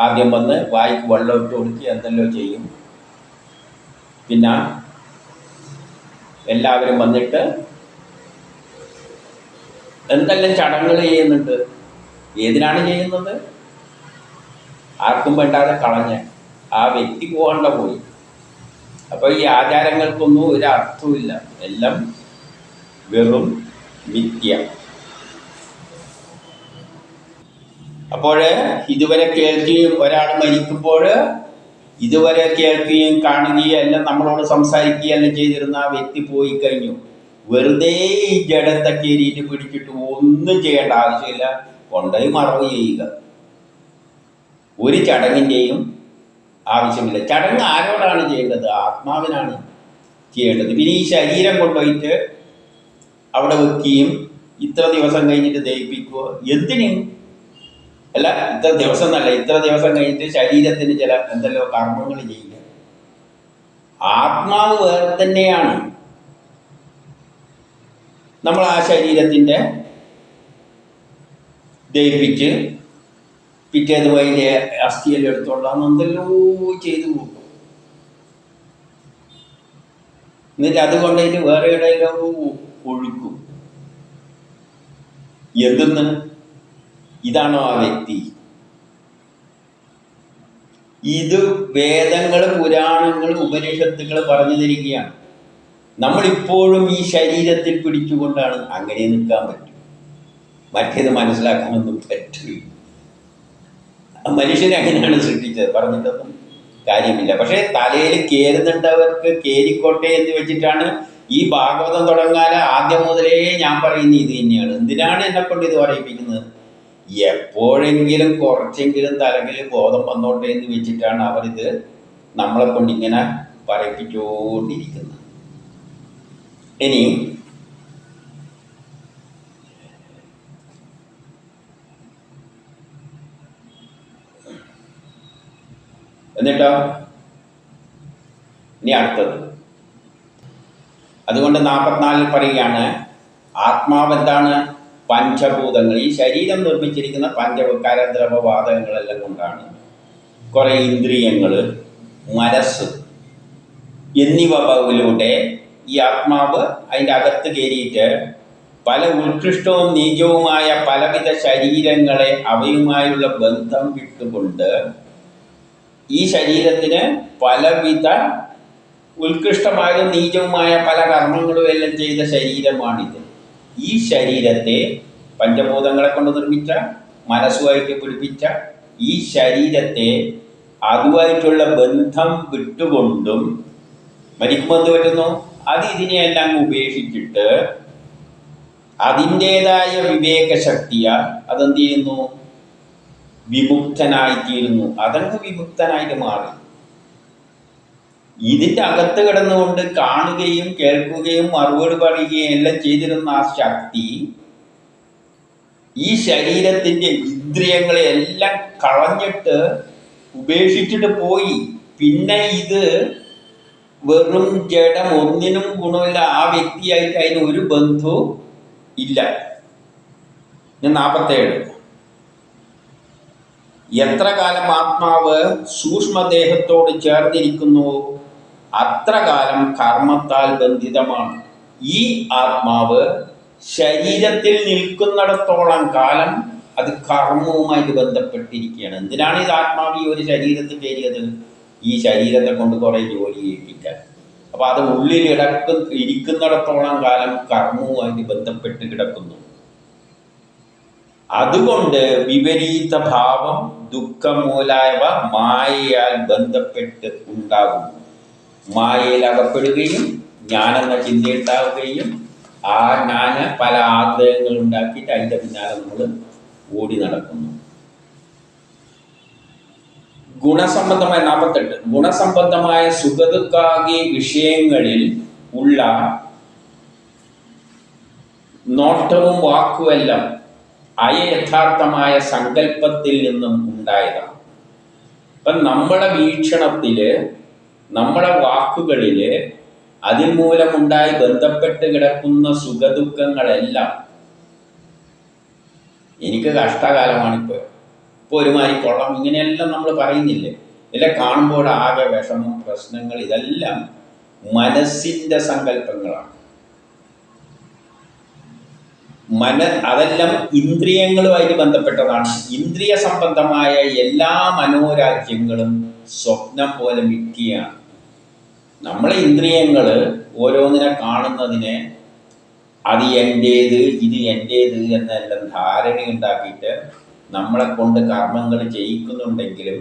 ആദ്യം വന്ന് വായിക്ക് വെള്ളം ഇട്ട് കൊടുക്കുക, എന്തെല്ലോ ചെയ്യും. പിന്നെ എല്ലാവരും വന്നിട്ട് എന്തെല്ലാം ചടങ്ങുകൾ ചെയ്യുന്നുണ്ട്. ഏതിനാണ് ചെയ്യുന്നത്? ആർക്കും വേണ്ടാതെ കളഞ്ഞ് ആ വ്യക്തി പോകേണ്ട പോയി. അപ്പോൾ ഈ ആചാരങ്ങൾക്കൊന്നും ഒരു അർത്ഥമില്ല, എല്ലാം വെറും മിഥ്യ. അപ്പോൾ ഇതുവരെ കേൾക്കുകയും, ഒരാൾ മരിക്കുമ്പോൾ ഇതുവരെ കേൾക്കുകയും കാണുകയും എല്ലാം നമ്മളോട് സംസാരിക്കുകയും എല്ലാം ചെയ്തിരുന്ന ആ വ്യക്തി പോയി കഴിഞ്ഞു. വെറുതെ ഈ ജഡത്തെ കയറിയിട്ട് പിടിച്ചിട്ട് ഒന്നും ചെയ്യേണ്ട ആവശ്യമില്ല, കൊണ്ടുപോയി മറവ് ചെയ്യുക. ഒരു ചടങ്ങിൻ്റെയും ആവശ്യമില്ല. ചടങ്ങ് ആരോടാണ് ചെയ്യേണ്ടത്? ആത്മാവിനാണ് ചെയ്യേണ്ടത്. പിന്നെ ഈ ശരീരം കൊണ്ടുപോയിട്ട് അവിടെ വെക്കുകയും ഇത്ര ദിവസം കഴിഞ്ഞിട്ട് ദഹിപ്പിക്കുക, എന്തിന്? അല്ല, ഇത്ര ദിവസം എന്നല്ല, ഇത്ര ദിവസം കഴിഞ്ഞിട്ട് ശരീരത്തിന് ചില എന്തെല്ലോ കർമ്മങ്ങൾ ചെയ്യുക. ആത്മാവ് വേറെ തന്നെയാണ്. നമ്മൾ ആ ശരീരത്തിൻ്റെ ദഹിപ്പിച്ച് പിറ്റേത് വൈകിയ അസ്ഥിയെല്ലാം എടുത്തോളാം എന്തെല്ലോ ചെയ്തു കൂട്ടും. എന്നിട്ട് അതുകൊണ്ടതിന് വേറെ ഇടയിലോ ഒഴുക്കും. എന്തെന്ന്? ഇതാണോ ആ വ്യക്തി? ഇത് വേദങ്ങൾ, പുരാണങ്ങൾ, ഉപനിഷത്തുകൾ പറഞ്ഞു തരികയാണ്. നമ്മളിപ്പോഴും ഈ ശരീരത്തിൽ പിടിച്ചുകൊണ്ടാണ്. അങ്ങനെ നിൽക്കാൻ പറ്റും, മറ്റേത് മനസ്സിലാക്കാനൊന്നും പറ്റില്ല. മനുഷ്യനെ അങ്ങനെയാണ് സൃഷ്ടിച്ചത്, പറഞ്ഞിട്ടൊന്നും കാര്യമില്ല. പക്ഷേ തലയിൽ കയറുന്നുണ്ടവർക്ക് കയറിക്കോട്ടെ എന്ന് വെച്ചിട്ടാണ് ഈ ഭാഗവതം തുടങ്ങാൻ ആദ്യം മുതലേ ഞാൻ പറയുന്നത് ഇത് തന്നെയാണ്. എന്തിനാണ് എന്നെക്കൊണ്ട് ഇത് പറയിപ്പിക്കുന്നത്? എപ്പോഴെങ്കിലും കുറച്ചെങ്കിലും തലകിൽ ബോധം വന്നോട്ടെ എന്ന് വെച്ചിട്ടാണ് അവരിത് നമ്മളെ കൊണ്ട് ഇങ്ങനെ പറയിപ്പിച്ചുകൊണ്ടിരിക്കുന്നത്. ഇനി എന്നിട്ടോ ഇനി അടുത്തത്. അതുകൊണ്ട് 44 പറയുകയാണ്, ആത്മാവ് എന്താണ്? പഞ്ചഭൂതങ്ങൾ. ഈ ശരീരം നിർമ്മിച്ചിരിക്കുന്ന പഞ്ചകരദ്രവവാതകങ്ങളെല്ലാം കൊണ്ടാണ്. കുറേ ഇന്ദ്രിയങ്ങൾ, മനസ്സ് എന്നിവയിലൂടെ ഈ ആത്മാവ് അതിൻ്റെ അകത്ത് കയറിയിട്ട് പല ഉത്കൃഷ്ടവും നീചവുമായ പലവിധ ശരീരങ്ങളെ അവയുമായുള്ള ബന്ധം വിട്ടുകൊണ്ട് ഈ ശരീരത്തിന് പലവിധ ഉത്കൃഷ്ടമായതും നീചവുമായ പല കർമ്മങ്ങളും എല്ലാം ചെയ്ത ശരീരമാണിത്. ഈ ശരീരത്തെ പഞ്ചഭൂതങ്ങളെ കൊണ്ട് നിർമ്മിച്ച, മനസ്സുമായിട്ട് പിടിപ്പിച്ച ഈ ശരീരത്തെ അതുമായിട്ടുള്ള ബന്ധം വിട്ടുകൊണ്ടും മരിക്കുമ്പോൾ എന്ത് പറ്റുന്നു? അത് ഇതിനെയെല്ലാം ഉപേക്ഷിച്ചിട്ട് അതിൻ്റേതായ വിവേകശക്തിയാൽ അതെന്ത് ചെയ്യുന്നു? വിമുക്തനായിത്തീരുന്നു. അതങ്ങ് വിമുക്തനായിട്ട് മാറി. ഇതിൻ്റെ അകത്ത് കിടന്നുകൊണ്ട് കാണുകയും കേൾക്കുകയും മറുപടി പറയുകയും എല്ലാം ചെയ്തിരുന്ന ആ ശക്തി ഈ ശരീരത്തിൻ്റെ ഇന്ദ്രിയങ്ങളെ എല്ലാം കളഞ്ഞിട്ട് ഉപേക്ഷിച്ചിട്ട് പോയി. പിന്നെ ഇത് വെറും ജഡം, ഒന്നിനും ഗുണമില്ല, ആ വ്യക്തിയായിട്ട് അതിന് ഒരു ബന്ധവും ഇല്ല. 47. എത്ര കാലം ആത്മാവ് സൂക്ഷ്മദേഹത്തോട് ചേർന്നിരിക്കുന്നു അത്ര കാലം കർമ്മത്താൽ ബന്ധിതമാണ്. ഈ ആത്മാവ് ശരീരത്തിൽ നിൽക്കുന്നിടത്തോളം കാലം അത് കർമ്മവുമായിട്ട് ബന്ധപ്പെട്ടിരിക്കുകയാണ്. എന്തിനാണ് ഇത് ആത്മാവ് ഈ ഒരു ശരീരത്തിൽ കയറിയത്? ഈ ശരീരത്തെ കൊണ്ട് കുറേ ജോലി ചെയ്യിപ്പിക്കാൻ. അപ്പോൾ അത് ഉള്ളിൽ ഇരിക്കുന്നിടത്തോളം കാലം കർമ്മവുമായിട്ട് ബന്ധപ്പെട്ട് കിടക്കുന്നു. അതുകൊണ്ട് വിപരീത ഭാവം, ദുഃഖം മുതലായവ മായയാൽ ബന്ധപ്പെട്ട് ഉണ്ടാകുന്നു. മായയിൽ അകപ്പെടുകയും ജ്ഞാനെന്ന ചിന്തയുണ്ടാവുകയും ആ ജ്ഞാന പല ആഗ്രഹങ്ങൾ ഉണ്ടാക്കിയിട്ട് അതിൻ്റെ പിന്നാലെ നമ്മൾ ഓടി നടക്കുന്നു. ഗുണസംബന്ധമായ 48 ഗുണസംബന്ധമായ സുഖദുഃഖാദി വിഷയങ്ങളിൽ ഉള്ള നോട്ടവും വാക്കുമെല്ലാം അയഥാർത്ഥമായ സങ്കല്പത്തിൽ നിന്നും ഉണ്ടായതാണ്. അപ്പം നമ്മുടെ വീക്ഷണത്തില്, നമ്മുടെ വാക്കുകളില് അതിൽ മൂലമുണ്ടായി ബന്ധപ്പെട്ട് കിടക്കുന്ന സുഖദുഃഖങ്ങളെല്ലാം എനിക്ക് കഷ്ടകാലമാണിപ്പോൾ, ഇപ്പോൾ ഒരുമാതിരി കൊള്ളം, ഇങ്ങനെയെല്ലാം നമ്മൾ പറയുന്നില്ലേ? ഇതെല്ലാം കാണുമ്പോൾ ആകെ വിഷമം, പ്രശ്നങ്ങൾ, ഇതെല്ലാം മനസ്സിൻ്റെ സങ്കല്പങ്ങളാണ്. അതെല്ലാം ഇന്ദ്രിയങ്ങളുമായിട്ട് ബന്ധപ്പെട്ടതാണ്. ഇന്ദ്രിയ സംബന്ധമായ എല്ലാ മനോരാജ്യങ്ങളും സ്വപ്നം പോലെ മിഥ്യയാണ്. നമ്മളെ ഇന്ദ്രിയങ്ങൾ ഓരോന്നിനെ കാണുന്നതിനെ അത് എൻ്റേത്, ഇത് എൻ്റേത് എന്നെല്ലാം ധാരണയുണ്ടാക്കിയിട്ട് നമ്മളെ കൊണ്ട് കർമ്മങ്ങൾ ചെയ്യിക്കുന്നുണ്ടെങ്കിലും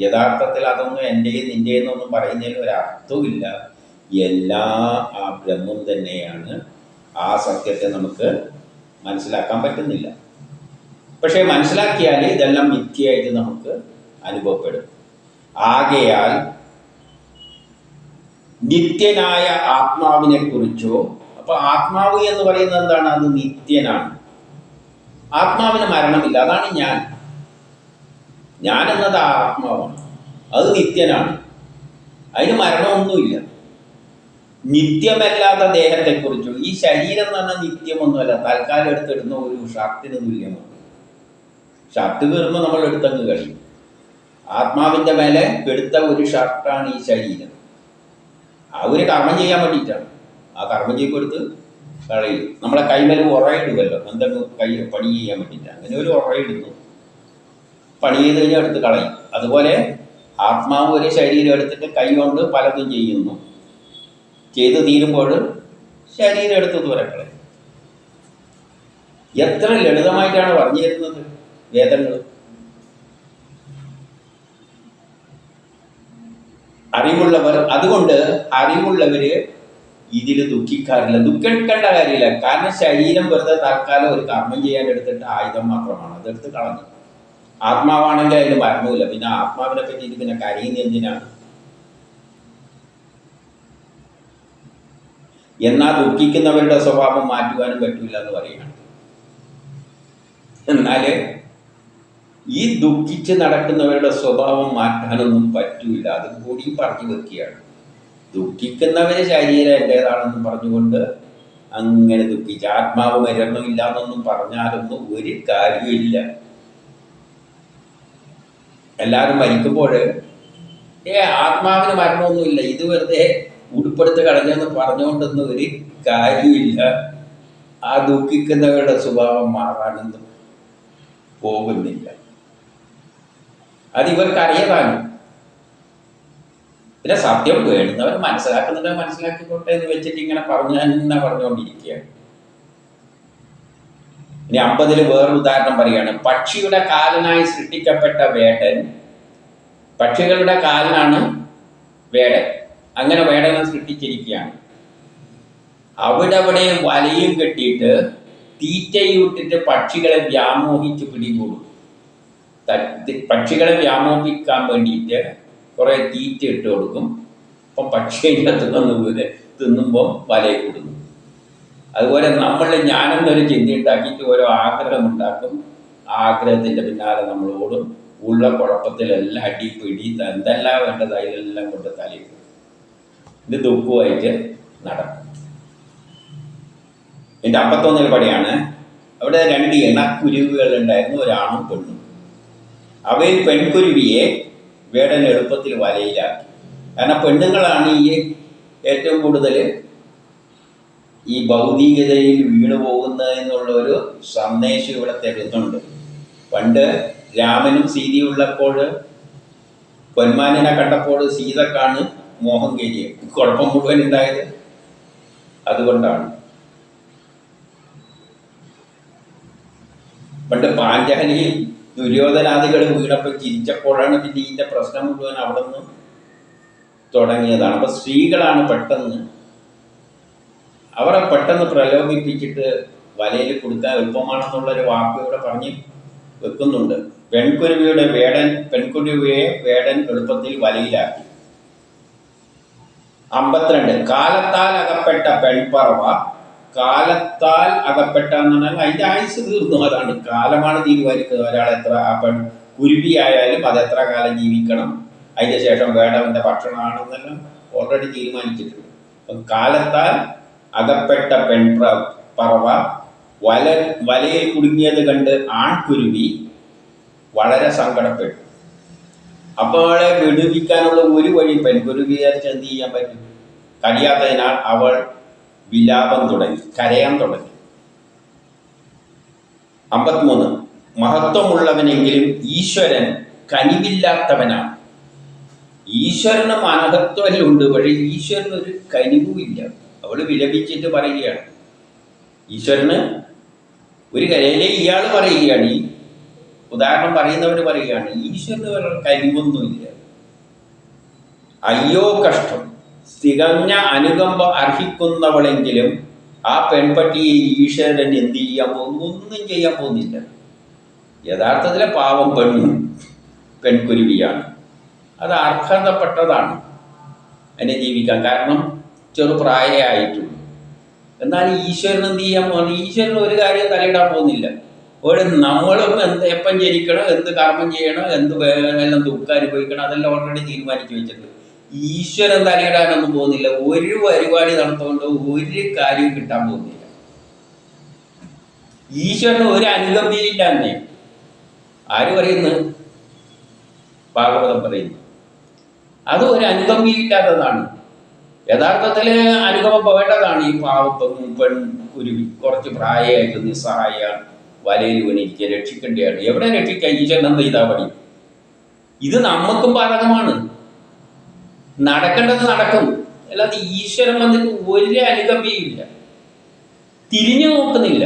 യഥാർത്ഥത്തിൽ അതൊന്നും എൻ്റെയും നിൻ്റെയെന്നൊന്നും പറയുന്നതിൽ ഒരർത്ഥവുമില്ല. എല്ലാ ആ ബ്രഹ്മം തന്നെയാണ്. ആ സത്യത്തെ നമുക്ക് മനസ്സിലാക്കാൻ പറ്റുന്നില്ല. പക്ഷേ മനസ്സിലാക്കിയാൽ ഇതെല്ലാം മിഥ്യയായിട്ട് നമുക്ക് അനുഭവപ്പെടും. ആകയാൽ നിത്യനായ ആത്മാവിനെ കുറിച്ചോ, അപ്പൊ ആത്മാവ് എന്ന് പറയുന്നത് എന്താണ്? അത് നിത്യനാണ്. ആത്മാവിന് മരണമില്ല. അതാണ് ഞാൻ. ഞാൻ എന്നത് ആത്മാവാണ്, അത് നിത്യനാണ്, അതിന് മരണമൊന്നുമില്ല. നിത്യമല്ലാത്ത ദേഹത്തെക്കുറിച്ചോ, ഈ ശരീരം എന്ന് പറഞ്ഞാൽ നിത്യമൊന്നുമല്ല, തൽക്കാലം എടുത്തിടുന്ന ഒരു ഷർട്ടിന് തുല്യമാണ്. ഷർട്ട് കീറുമ്പോൾ നമ്മൾ എടുത്തങ്ങ് കഴിയും. ആത്മാവിൻ്റെ മേലെ എടുത്ത ഒരു ഷർട്ടാണ് ഈ ശരീരം. ആ ഒരു കർമ്മം ചെയ്യാൻ വേണ്ടിയിട്ടാണ്. ആ കർമ്മം ചെയ്തെടുത്ത് കളയും. നമ്മളെ കൈമേൽ ഉറയിടുമല്ലോ, എന്തെങ്കിലും പണി ചെയ്യാൻ വേണ്ടിയിട്ടാണ്. അങ്ങനെ ഒരു ഉറയിടുന്നു, പണി ചെയ്ത് കഴിഞ്ഞാൽ എടുത്ത് കളയും. അതുപോലെ ആത്മാവ് ഒരു ശരീരം എടുത്തിട്ട് കൈ കൊണ്ട് പലതും ചെയ്യുന്നു. ചെയ്ത് തീരുമ്പോൾ ശരീരം എടുത്ത് ദൂരക്കളയും. എത്ര ലളിതമായിട്ടാണ് പറഞ്ഞു തരുന്നത് വേദങ്ങൾ. അറിവുള്ളവർ, അതുകൊണ്ട് അറിവുള്ളവര് ഇതിൽ ദുഃഖിക്കാറില്ല, ദുഃഖിക്കേണ്ട കാര്യമില്ല. കാരണം ശരീരം വെറുതെ തൽക്കാലം ഒരു കർമ്മം ചെയ്യാൻ എടുത്തിട്ട് ആയുധം മാത്രമാണ്, അതെടുത്ത് കളഞ്ഞു. ആത്മാവാണെങ്കിൽ അതിന് മരണമില്ല. പിന്നെ ആത്മാവിനെ പറ്റിയിട്ട് പിന്നെ കരയുന്ന എന്തിനാണ്? എന്നാൽ ദുഃഖിക്കുന്നവരുടെ സ്വഭാവം മാറ്റുവാനും പറ്റില്ല എന്ന് പറയുകയാണ്. എന്നാൽ ഈ ദുഃഖിച്ച് നടക്കുന്നവരുടെ സ്വഭാവം മാറ്റാനൊന്നും പറ്റൂല. അതും കൂടി പറഞ്ഞു വെക്കുകയാണ്. ദുഃഖിക്കുന്നവര് ശരീരം എൻ്റേതാണെന്ന് പറഞ്ഞുകൊണ്ട് അങ്ങനെ ദുഃഖിച്ച് ആത്മാവ് മരണമില്ല എന്നൊന്നും പറഞ്ഞാലൊന്നും ഒരു കാര്യമില്ല. എല്ലാവരും മരിക്കുമ്പോൾ ആത്മാവിന് മരണമൊന്നുമില്ല, ഇത് വെറുതെ ഉടുപ്പെടുത്ത് കളഞ്ഞെന്ന് പറഞ്ഞുകൊണ്ടൊന്നും ഒരു കാര്യമില്ല. ആ ദുഃഖിക്കുന്നവരുടെ സ്വഭാവം മാറാനൊന്നും പോകുന്നില്ല. അതിവർക്കറിയതാണ്. പിന്നെ സത്യം വേണ്ടുന്നവർ മനസ്സിലാക്കുന്നുണ്ട്, മനസ്സിലാക്കിക്കോട്ടെ എന്ന് വെച്ചിട്ട് ഇങ്ങനെ പറഞ്ഞുകൊണ്ടിരിക്കുകയാണ്. ഇനി 50 വേറൊരു ഉദാഹരണം പറയുകയാണ്. പക്ഷിയുടെ കാലനായി സൃഷ്ടിക്കപ്പെട്ട വേടൻ, പക്ഷികളുടെ കാലനാണ് വേടൻ, അങ്ങനെ വേടനെ സൃഷ്ടിച്ചിരിക്കുകയാണ്. അവിടെ വലയും കെട്ടിയിട്ട് തീറ്റയൂട്ടിട്ട് പക്ഷികളെ വ്യാമോഹിച്ച് പിടികൂടും. പക്ഷികളെ വ്യാമോഹിക്കാൻ വേണ്ടിയിട്ട് കുറേ തീറ്റ ഇട്ട് കൊടുക്കും. അപ്പം പക്ഷിയുടെ തിന്നുമ്പോൾ വലയെ കൊടുക്കും. അതുപോലെ നമ്മൾ ഞാനെന്നൊരു ചിന്ത ഉണ്ടാക്കിയിട്ട് ഓരോ ആഗ്രഹം ഉണ്ടാക്കും. ആ ആഗ്രഹത്തിൻ്റെ പിന്നാലെ നമ്മൾ ഓടും. ഉള്ള കുഴപ്പത്തിലെല്ലാം അടിപ്പിടി എന്തെല്ലാം വേണ്ടത് അതിലെല്ലാം കൊണ്ട് തലയിട്ടു. ഇത് ദുഃഖമായിട്ട് നടക്കും. എൻ്റെ 51 പടിയാണ്. അവിടെ 2 ഇണക്കുരുവികൾ ഉണ്ടായിരുന്നു, ഒരാണും പെണ്ണും. അവയിൽ പെൺകുരുവിയെ വേടൻ എളുപ്പത്തിൽ വലയിലാക്കി. കാരണം പെണ്ണുങ്ങളാണ് ഈ ഏറ്റവും കൂടുതൽ ഈ ഭൗതികതയിൽ വീണു പോകുന്നതെന്നുള്ളൊരു സന്ദേശം ഇവിടെ തരുന്നുണ്ട്. പണ്ട് രാമനും സീതയുള്ളപ്പോൾ പൊന്മാനിനെ കണ്ടപ്പോൾ സീതക്കാണ് മോഹം കയറിയത്. കുഴപ്പം മുഴുവൻ ഉണ്ടായത് അതുകൊണ്ടാണ്. പണ്ട് പാഞ്ചാലിയിൽ ദുര്യോധനാദികൾ വീണപ്പോൾ ചിരിച്ചപ്പോഴാണ് പിന്നെ ഇതിൻ്റെ പ്രശ്നം മുഴുവൻ അവിടെ നിന്ന് തുടങ്ങിയതാണ്. അപ്പം സ്ത്രീകളാണ് അവരെ പെട്ടെന്ന് പ്രലോഭിപ്പിച്ചിട്ട് വലയിൽ കൊടുക്കാൻ എളുപ്പമാണെന്നുള്ളൊരു വാക്ക് ഇവിടെ പറഞ്ഞ് വെക്കുന്നുണ്ട്. പെൺകുരുവിയെ വേടൻ എളുപ്പത്തിൽ വലയിലാക്കി. 52 കാലത്താൽ അകപ്പെട്ട പെൺപറവ. കാലത്താൽ അകപ്പെട്ട എന്ന് പറഞ്ഞാൽ അതിൻ്റെ ആയുസ് തീർന്നു. അതാണ് കാലമാണ് തീരുമാനിക്കുന്നത് ഒരാൾ എത്ര കുരുവിയായാലും അതെത്ര കാലം ജീവിക്കണം, അതിന് ശേഷം വേടവൻ്റെ ഭക്ഷണമാണെന്നെല്ലാം ഓൾറെഡി തീരുമാനിച്ചിട്ടുണ്ട്. അപ്പം കാലത്താൽ അകപ്പെട്ട പെൺപറവ വലയിൽ കുടുങ്ങിയത് കണ്ട് ആൺകുരുവി വളരെ സങ്കടപ്പെട്ടു. അപ്പോൾ അവളെ വിടുവിക്കാനുള്ള ഒരു വഴി പെൺകുരുവി വിചാരിച്ച് എന്ത് ചെയ്യാൻ പറ്റും? കഴിയാത്തതിനാൽ അവൾ വിലാപം തുടങ്ങി, കരയാൻ തുടങ്ങി. 53 മഹത്വമുള്ളവനെങ്കിലും ഈശ്വരൻ കനിവില്ലാത്തവനാണ്. ഈശ്വരന് മഹത്വമുണ്ട്, പക്ഷേ ഈശ്വരന് ഒരു കനിവുമില്ല. അവൾ വിലപിച്ചിട്ട് പറയുകയാണ്, ഈശ്വരന് ഒരു കരയിലെ ഇയാൾ പറയുകയാണ്, ഈ ഉദാഹരണം പറയുന്നവർ പറയുകയാണ്, ഈശ്വരന് കനിവൊന്നുമില്ല. അയ്യോ കഷ്ടം, തികഞ്ഞ അനുകമ്പ അർഹിക്കുന്നവളെങ്കിലും ആ പെൺപട്ടിയെ ഈശ്വരൻ എന്ത് ചെയ്യാൻ പോകുന്നു? ഒന്നും ചെയ്യാൻ പോകുന്നില്ല. യഥാർത്ഥത്തിലെ പാവം പെൺകുരുവിയാണ്. അത് അർഹതപ്പെട്ടതാണ് അതിനെ ജീവിക്കാൻ. കാരണം ചെറുപ്രായമേ ആയിട്ടുള്ളൂ. എന്നാൽ ഈശ്വരൻ എന്ത് ചെയ്യാൻ പോകുന്നു? ഈശ്വരൻ ഒരു കാര്യം തലയിടാൻ പോകുന്നില്ല. അവിടെ നമ്മളും എപ്പം ജനിക്കണം, എന്ത് കർമ്മം ചെയ്യണം, എല്ലാം ദുഃഖം അനുഭവിക്കണം, അതെല്ലാം ഓൾറെഡി തീരുമാനിച്ചു വെച്ചിട്ടുണ്ട്. ഈശ്വരൻ തലയിടാനൊന്നും പോകുന്നില്ല. ഒരു പരിപാടി നടത്തുകൊണ്ട് ഒരു കാര്യവും കിട്ടാൻ പോകുന്നില്ല. ഈശ്വരന് ഒരു അനുകമ്പയില്ല തന്നെ. ആര് പറയുന്നു? ഭാഗവതം പറയുന്നു. അത് ഒരു അനുകമ്പയില്ലാത്തതാണ്. യഥാർത്ഥത്തിൽ അനുകമ്പ വേണ്ടതാണ്. ഈ പെൺകുരുവി കുറച്ച് പ്രായമായിട്ട് നിസ്സഹായ വലയിൽ വീണിരിക്കുക, രക്ഷിക്കേണ്ടതാണ്. എവിടെ രക്ഷിക്കാൻ? ഈശ്വരൻ എന്താ ചെയ്താൽ മതി. ഇത് നമുക്കും ബാധകമാണ്. നടക്കേണ്ടത് നടക്കും. അല്ലാതെ ഈശ്വരൻ വന്നിട്ട് ഒരു അനുകമ്പയില്ല, തിരിഞ്ഞു നോക്കുന്നില്ല.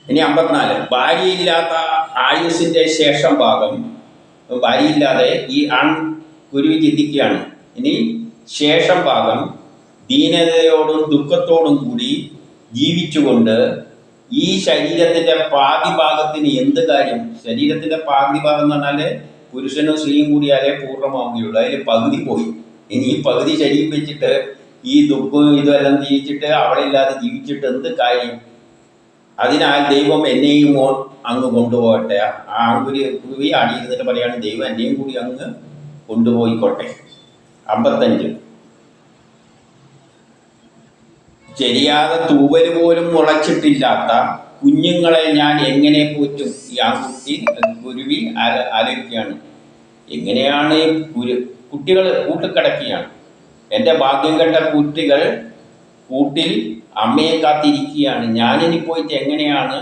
ഇനി 54 ഭാര്യയില്ലാത്ത ആയുസിന്റെ ശേഷം ഭാഗം. ഭാര്യയില്ലാതെ ഈ കുരുവി ചിന്തിക്കുകയാണ്, ഇനി ശേഷം ഭാഗം ദീനതയോടും ദുഃഖത്തോടും കൂടി ജീവിച്ചുകൊണ്ട് ഈ ശരീരത്തിൻ്റെ പാതി ഭാഗത്തിന് എന്ത് കാര്യം? ശരീരത്തിൻ്റെ പാതി ഭാഗം എന്ന് പറഞ്ഞാൽ പുരുഷനും സ്ത്രീയും കൂടിയാലേ പൂർണ്ണമാവുകയുള്ളൂ. അതിൽ പകുതി പോയി. ഇനി ഈ പകുതി ശരീരം വെച്ചിട്ട് ഈ ദുഃഖവും ഇതെല്ലാം ജീവിച്ചിട്ട് അവളില്ലാതെ ജീവിച്ചിട്ട് എന്ത് കാര്യം? അതിനാൽ ദൈവം എന്നെയും അങ്ങ് കൊണ്ടുപോകട്ടെ. ആ കുരുവി ആടിയിരുന്നിട്ട് പറയാണ്, ദൈവം എന്നെയും കൂടി അങ്ങ് കൊണ്ടുപോയിക്കോട്ടെ. 55 ശരിയാതെ തൂവൽ പോലും മുളച്ചിട്ടില്ലാത്ത കുഞ്ഞുങ്ങളെ ഞാൻ എങ്ങനെ പോറ്റും? ഈ കുരുവി ആലോചിക്കുകയാണ്, എങ്ങനെയാണ് കുട്ടികൾ കൂട്ടിക്കിടക്കുകയാണ്. എൻ്റെ ഭാഗ്യം കെട്ട കുട്ടികൾ കൂട്ടിൽ അമ്മയെ കാത്തിരിക്കുകയാണ്. ഞാനിനി പോയിട്ട് എങ്ങനെയാണ്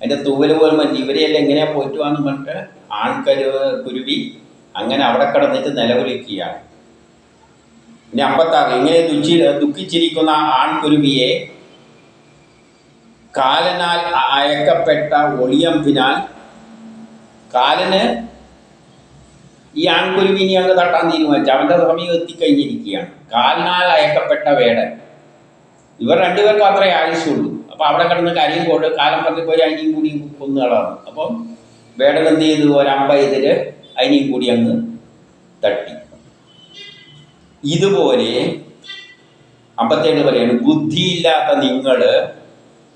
അതിൻ്റെ തൂവൽ പോലും മതി, ഇവരെയെല്ലാം എങ്ങനെയാണ് പോറ്റുവാന്ന് പറഞ്ഞിട്ട് കുരുവി അങ്ങനെ അവിടെ കിടന്നിട്ട് നിലവിളിക്കുകയാണ്. ഇനി 56 ഇങ്ങനെ ദുഃഖിച്ചിരിക്കുന്ന ആൺകുരുവിയെ കാലനാൽ അയക്കപ്പെട്ട ഒളിയമ്പിനാൽ. കാലന് ഈ ആൺകുരുവിനെ അങ്ങ് തട്ടാൻ തീരുമാനിച്ചു. അവൻ്റെ സമയം എത്തിക്കഴിഞ്ഞിരിക്കുകയാണ്. കാലിനാൽ അയക്കപ്പെട്ട വേടൻ. ഇവർ രണ്ടുപേർക്ക് മാത്രമേ ആയുസുള്ളൂ. അപ്പോൾ അവിടെ കിടന്ന് കരയും കൊണ്ട് കാലം പറഞ്ഞ് പോയി അതിനെയും കൂടി കൊന്നുകളാണ്. അപ്പം വേടൻ എന്ത് ചെയ്തു? ഒരമ്പതിൽ അതിനെയും കൂടി അങ്ങ് തട്ടി. ഇതുപോലെ 57 പറയാണ്, ബുദ്ധിയില്ലാത്ത നിങ്ങൾ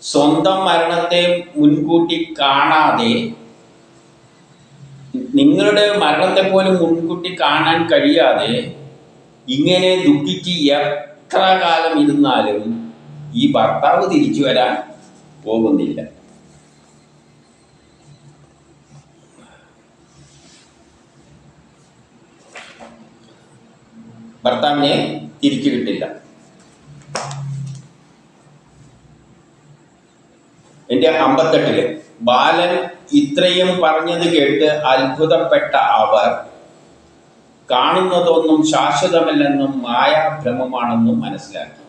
സ്വന്തം മരണത്തെ മുൻകൂട്ടി കാണാതെ, നിങ്ങളുടെ മരണത്തെ പോലും മുൻകൂട്ടി കാണാൻ കഴിയാതെ ഇങ്ങനെ ദുഃഖിച്ച് എത്ര കാലം ഇരുന്നാലും ഈ ഭർത്താവ് തിരിച്ചു വരാൻ പോകുന്നില്ല. ഭർത്താവിനെ തിരിച്ചു കിട്ടില്ല. എൻ്റെ 58 ബാലൻ ഇത്രയും പറഞ്ഞത് കേട്ട് അത്ഭുതപ്പെട്ട അവർ കാണുന്നതൊന്നും ശാശ്വതമല്ലെന്നും മായാഭ്രമമാണെന്നും മനസ്സിലാക്കി.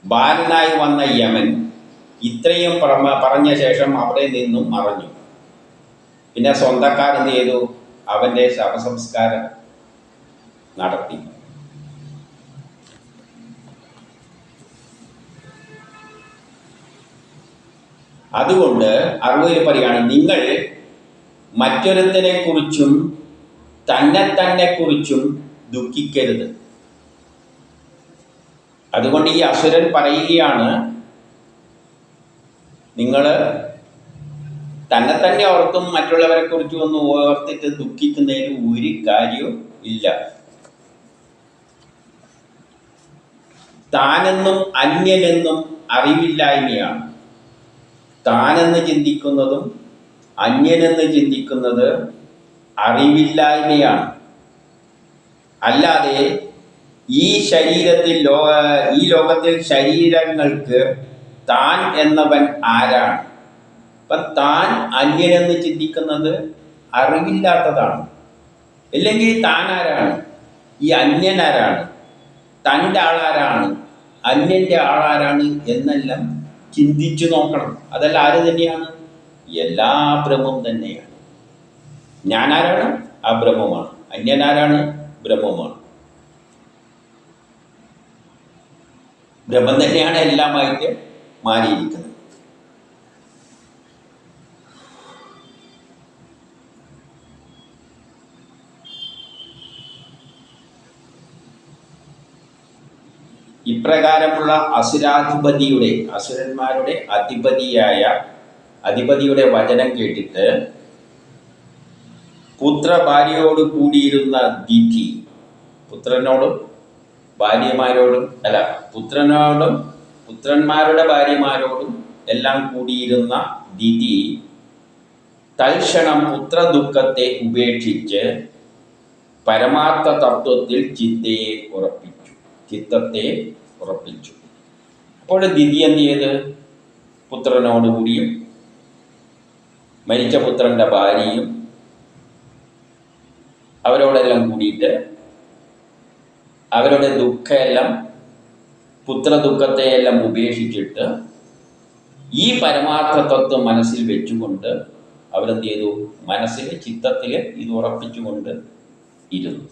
ബാലനായി വന്ന യമൻ ഇത്രയും പറഞ്ഞ ശേഷം അവിടെ നിന്നും മറഞ്ഞു. പിന്നെ സ്വന്തക്കാരെന്ത് ചെയ്തു? അവൻ്റെ ശവസംസ്കാരം നടത്തി. അതുകൊണ്ട് 60 പറയാണ്, നിങ്ങൾ മറ്റൊരുത്തനെ കുറിച്ചും തന്നെ കുറിച്ചും ദുഃഖിക്കരുത്. അതുകൊണ്ട് ഈ അസുരൻ പറയുകയാണ്, നിങ്ങൾ തന്നെ ഓർത്തും മറ്റുള്ളവരെ കുറിച്ചും ഒന്നും ഓർത്തിട്ട് ദുഃഖിക്കുന്നതിന് ഒരു കാര്യവും ഇല്ല. താനെന്നും അന്യനെന്നും അറിവില്ലായ്മയാണ്. താനെന്ന് ചിന്തിക്കുന്നതും അന്യനെന്ന് ചിന്തിക്കുന്നത് അറിവില്ലായ്മയാണ്. അല്ലാതെ ഈ ലോകത്തിൽ ശരീരങ്ങൾക്ക് താൻ എന്നവൻ ആരാണ്? അപ്പം താൻ അന്യനെന്ന് ചിന്തിക്കുന്നത് അറിവില്ലാത്തതാണ്. അല്ലെങ്കിൽ താൻ ആരാണ്? ഈ അന്യൻ ആരാണ്? തൻ്റെ ആളാരാണ്? അന്യൻ്റെ ആളാരാണ് എന്നെല്ലാം ചിന്തിച്ചു നോക്കണം. അതല്ല ആര് തന്നെയാണ്? എല്ലാ ബ്രഹ്മം തന്നെയാണ്. ഞാനാരാണ്? ആ ബ്രഹ്മമാണ്. അന്യനാരാണ്? ബ്രഹ്മമാണ്. ബ്രഹ്മം തന്നെയാണ് എല്ലാമായിട്ട് മാറിയിരിക്കുന്നത്. ഇപ്രകാരമുള്ള അസുരന്മാരുടെ അധിപതിയുടെ വചനം കേട്ടിട്ട് പുത്രഭാര്യയോട് കൂടിയിരുന്ന ദിതി, പുത്രന്മാരുടെ ഭാര്യമാരോടും എല്ലാം കൂടിയിരുന്ന ദിതി തൽക്ഷണം പുത്രദുഃഖത്തെ ഉപേക്ഷിച്ച് പരമാർത്ഥ തത്വത്തിൽ ചിത്തത്തെ ഉറപ്പിച്ചു. അപ്പോൾ ദിതി എന്ത് ചെയ്ത്? പുത്രനോടുകൂടിയും മരിച്ച പുത്രൻ്റെ ഭാര്യയും അവരോടെല്ലാം കൂടിയിട്ട് അവരുടെ പുത്രദുഃഖത്തെയെല്ലാം ഉപേക്ഷിച്ചിട്ട് ഈ പരമാർത്ഥ തത്വം മനസ്സിൽ വെച്ചുകൊണ്ട് അവരെന്ത് ചെയ്തു? മനസ്സിൽ, ചിത്തത്തിൽ ഇത് ഉറപ്പിച്ചുകൊണ്ട് ഇരുന്നു.